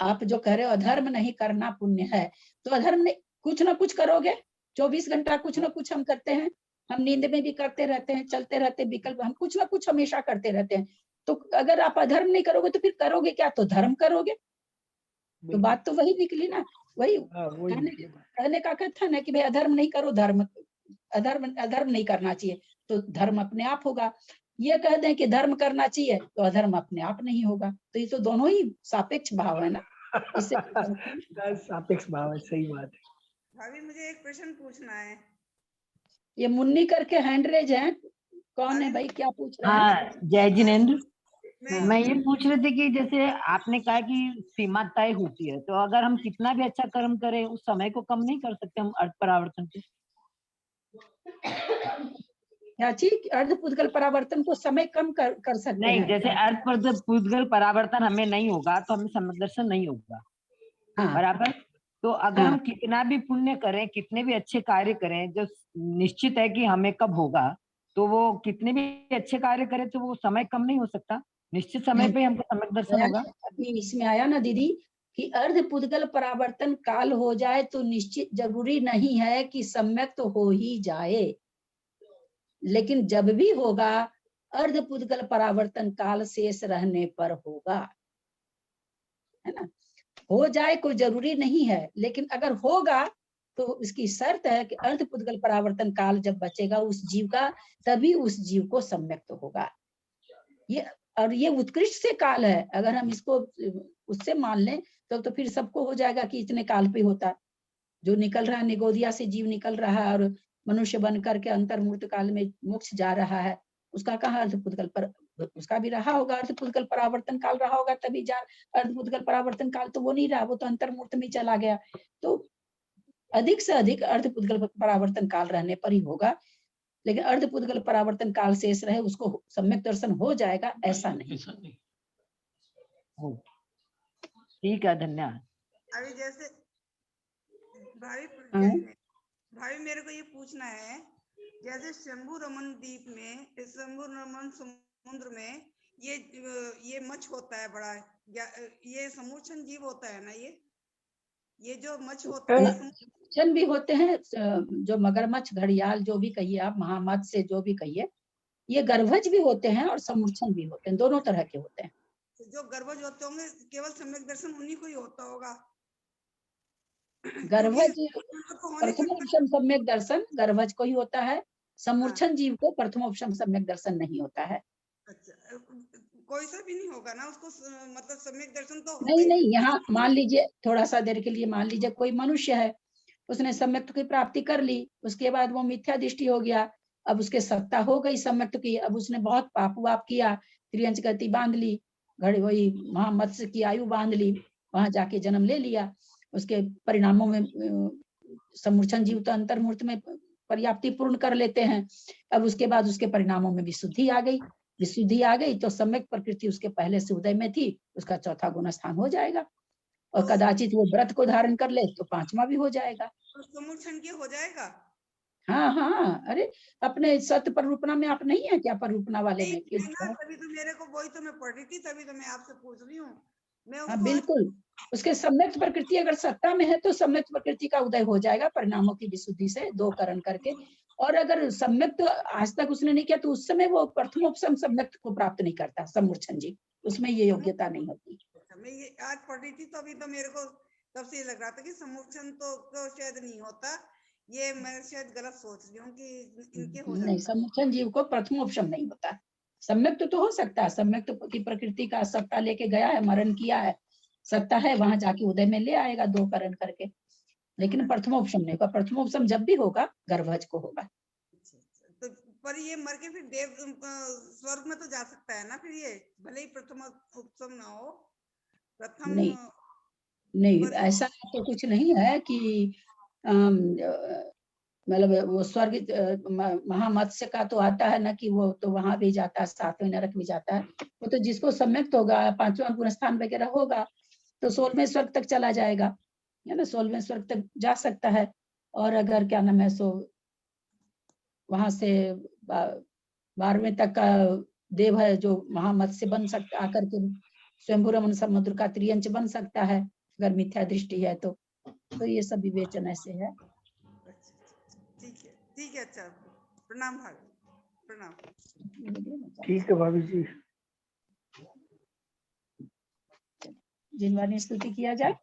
आप जो कह रहे हो अधर्म नहीं करना पुण्य है, तो अधर्म नहीं, कुछ ना कुछ करोगे। 24 घंटा कुछ ना कुछ हम करते हैं, हम नींद में भी करते रहते हैं, चलते रहते विकल्प, हम कुछ ना कुछ हमेशा करते रहते हैं। तो अगर आप अधर्म नहीं करोगे तो फिर करोगे क्या, तो धर्म करोगे। तो बात तो वही निकली ना, वही कहने का कथन है कि भाई अधर्म नहीं करो, अधर्म नहीं करना चाहिए, तो धर्म अपने आप होगा। ये कह दें कि धर्म करना चाहिए तो अधर्म अपने आप नहीं होगा, तो ये तो दोनों ही सापेक्ष भाव है ना, इससे सापेक्ष भाव है, सही बात है। भाभी मुझे एक प्रश्न पूछना है। ये मुन्नी करके हैंड रेज है, कौन है भाई, क्या पूछ रहे हैं? हाँ, जय जिनेंद्र, मैं ये पूछ रही थी कि जैसे आपने कहा कि सीमा तय होती है, तो अगर हम कितना भी अच्छा कर्म करें, उस समय को कम नहीं कर सकते हम अर्थ परावर्तन से? क्या चीज अर्ध पुद्गल परावर्तन को समय कम कर सकते नहीं, हैं? जैसे अर्थ पुद्गल परावर्तन हमें नहीं होगा तो हमें सम्यक दर्शन नहीं होगा। हाँ। बराबर। तो अगर हम कितना भी पुण्य करें, कितने भी अच्छे कार्य करें, जो निश्चित है कि हमें कब होगा, तो वो कितने भी अच्छे कार्य करें तो वो समय कम नहीं हो सकता, निश्चित समय पे हमको सम्यक दर्शन होगा। अभी इसमें आया ना दीदी कि अर्ध पुद्गल परावर्तन काल हो जाए तो निश्चित जरूरी नहीं है कि सम्यक तो हो ही जाए, लेकिन जब भी होगा अर्ध पुद्गल परावर्तन काल शेष रहने पर होगा, है ना। हो जाए कोई जरूरी नहीं है, लेकिन अगर होगा तो इसकी शर्त है कि अर्ध पुद्गल परावर्तन काल जब बचेगा उस जीव का, तभी उस जीव को सम्यक तो होगा। ये उत्कृष्ट से काल है, अगर हम इसको उससे मान लें तो फिर सबको हो जाएगा कि इतने काल पे होता है। जो निकल रहा है निगोदिया से जीव निकल रहा है और मनुष्य बन करके अंतर्मूर्त काल में मोक्ष जा रहा है, उसका कहाँ अर्ध पुद्गल पर, उसका भी रहा होगा अर्ध पुद्गल परावर्तन काल रहा होगा, तभी जा अर्ध पुद्गल परावर्तन काल तो वो नहीं रहा, वो तो अंतर्मूर्त में चला गया। तो अधिक से अधिक अर्ध पुद्गल परावर्तन काल रहने पर ही होगा, लेकिन अर्ध पुद्गल परावर्तन काल शेष रहे उसको सम्यक दर्शन हो जाएगा, ऐसा नहीं। ठीक है, धन्यवाद। अभी जैसे भाई मेरे को ये पूछना है, जैसे शंभु रमन द्वीप में, शंभु रमन समुद्र में ये मच्छ होता है बड़ा, ये समूर्छन जीव होता है ना, ये जो मच्छ होता है, समूर्छन भी होते हैं, जो मगरमच्छ, घड़ियाल, जो भी कहिए आप, महामत्स्य जो भी कहिए, ये गर्भज भी होते हैं और समूर्छन भी होते हैं, दोनों तरह के होते हैं। जो गर्भज होते होंगे केवल सम्यक दर्शन उन्हीं को ही होता होगा। गर्भज प्रथमोपशम सम्यक दर्शन गर्भज को ही होता है, समूर्छन जीव को प्रथमोपशम सम्यक दर्शन नहीं होता है। अच्छा, कोई सा भी नहीं होगा ना उसको मतलब सम्यक दर्शन तो होगा नहीं ही। नहीं, यहाँ मान लीजिए थोड़ा सा देर के लिए, मान लीजिए कोई मनुष्य है, उसने सम्यक की प्राप्ति कर ली, उसके बाद वो मिथ्या दृष्टि हो गया, अब उसके सत्ता हो गई सम्यक की, अब उसने बहुत पाप वाप किया, त्रियंच गति बांध ली, घड़ी वही महामत्स्य की आयु बांध ली, वहां जाके जन्म ले लिया, उसके परिणामों में समूर्छन जीव तो अंतर्मूर्त में पर्याप्ति पूर्ण कर लेते हैं। अब उसके बाद उसके परिणामों में विशुद्धि आ गई, विशुद्धि आ गई तो सम्यक प्रकृति उसके पहले से उदय में थी, उसका चौथा गुण स्थान हो जाएगा, और कदाचित वो व्रत को धारण कर ले तो पांचवा भी हो जाएगा। तो समूर्छन की हो जाएगा। हाँ हाँ, अरे अपने सत्य परूपना में आप नहीं है क्या, परूपना वाले में? तभी तो मेरे को वही तो मैं पढ़ रही थी, तभी तो मैं आपसे पूछ रही हूँ। मैं हाँ बिल्कुल, उसके सम्यक प्रकृति अगर सत्ता में है तो सम्यक प्रकृति का उदय हो जाएगा परिणामों की विशुद्धि से, दो करण करके। और अगर सम्यक तो आज तक उसने नहीं किया तो उस समय वो प्रथमोपसम सम्यक को प्राप्त नहीं करता समूर्छन जी, उसमें ये योग्यता नहीं होती। मैं ये आज पढ़ रही थी तो अभी तो मेरे को तब से ये लग रहा था कि समूर्छन तो शायद नहीं होता, ये मैं शायद गलत सोच रही हूँ कि इनके हो नहीं, समूर्छन जीव को प्रथमोपसम नहीं होता, सम्यक तो हो सकता है, सम्यक की प्रकृति का सत्ता लेके गया है, मरण किया है, सत्ता है, वहां जाके उदय में ले आएगा दो करण करके, लेकिन प्रथमोपसम नहीं होगा। प्रथमोपसम जब भी होगा गर्भज को होगा। तो पर ये मर के फिर देव स्वर्ग में तो जा सकता है ना फिर, ये भले ही प्रथम उपसम ना हो, प्रथम नहीं ऐसा तो कुछ नहीं है कि मतलब वो स्वर्ग महामत्स्य का तो आता है ना कि वो तो वहां भी जाता है, सातवें नरक भी जाता है, वो तो जिसको सम्यक तो होगा, पांचवा गुण स्थान वगैरह होगा तो 16वें स्वर्ग तक चला जाएगा, है ना, 16वें स्वर्ग तक जा सकता है। और अगर क्या नाम है सो वहां से 12वें तक का देव है जो महामत्स्य बन सकता, आकर के स्वयंभू रमन समुद्र का त्रियंच बन सकता है अगर मिथ्या दृष्टि है तो ये सब विवेचन ऐसे है। ठीक है, अच्छा, प्रणाम भाभी, प्रणाम। ठीक है भाभी जी। जिनवानी स्तुति किया जाए,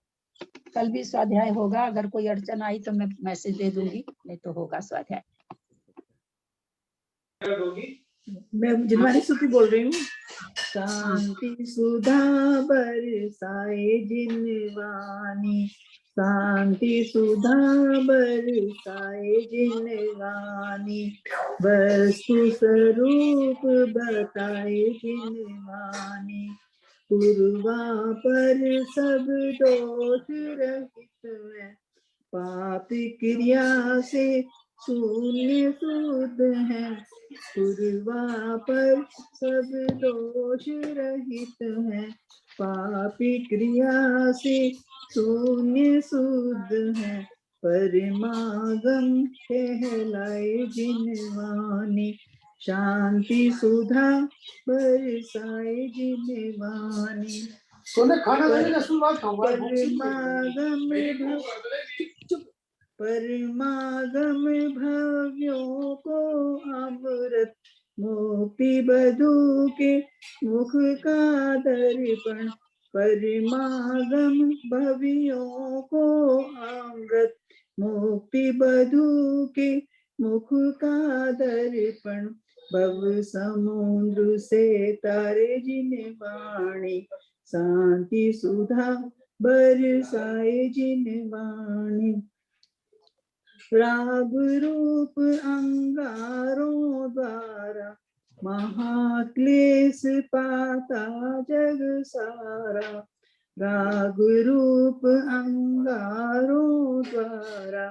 कल भी स्वाध्याय होगा, अगर कोई अड़चन आई तो मैं मैसेज दे दूंगी, नहीं तो होगा स्वाध्याय। मैं जिनवानी स्तुति बोल रही हूँ। शांति सुधा बरसाए जिनवानी, शांति सुधा बरसाए जिनवानी, वस्तु स्वरूप बताए जिनवानी, पूर्वा पर सब दोष रहित है, पाप क्रिया से शून्य शुद्ध है, पूर्वा पर सब दोष रहित है, पापी क्रिया से शून्य शुद्ध है, परमागम कहलाए जिनवानी, शांति सुधा बरसाए जिनवानी, परमागम भव्यों को अमृत, मुक्ति बधू के मुख का दर्पण, परमागम भव्यों को अमृत, मुक्ति बधू के मुख का दर्पण, भव समुद्र से तारे जिनवाणी, शांति सुधा बरसाए जिनवाणी, राग रूप अंगारों द्वारा महाक्लेश पाता जग सारा, राग रूप अंगारों द्वारा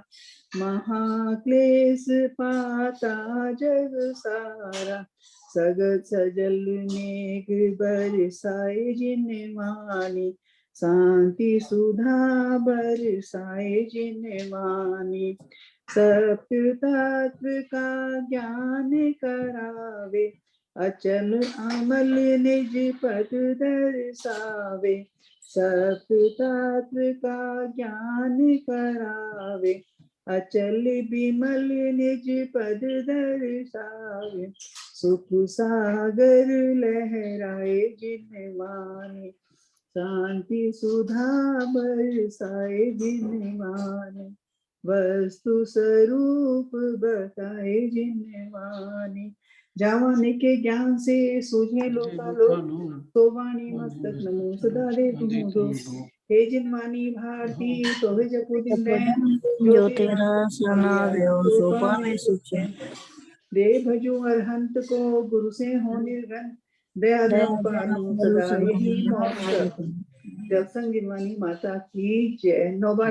महाक्लेश पाता जग सारा, सगत सजल मेघ बरसाए जिनवानी, शांति सुधा बरसाए जिनवानी, सत्य तत्व का ज्ञान करावे, अचल अमल निज पद दर्शावे, सत्य तत्व का ज्ञान करावे, अचल विमल निज पद दर्शावे, सुख सागर लहराए जिनवानी, शांति सुधा बरसाए जिनवानी, वस्तु स्वरूप बताए जिनवानी, जावाने के ज्ञान से सूझे लोकालोक, तो वाणी मस्तक नमो सदा दे तुम दो। हे जिनवानी भारती तो वे जपुदिन जो तेरा सनाव्यो सो पावे सुख। दे भजो अरहंत को गुरु से हो निर्गन, दया धर्म पालो सदा यही मोक्ष। जल संजीवनी माता की जय। नौबार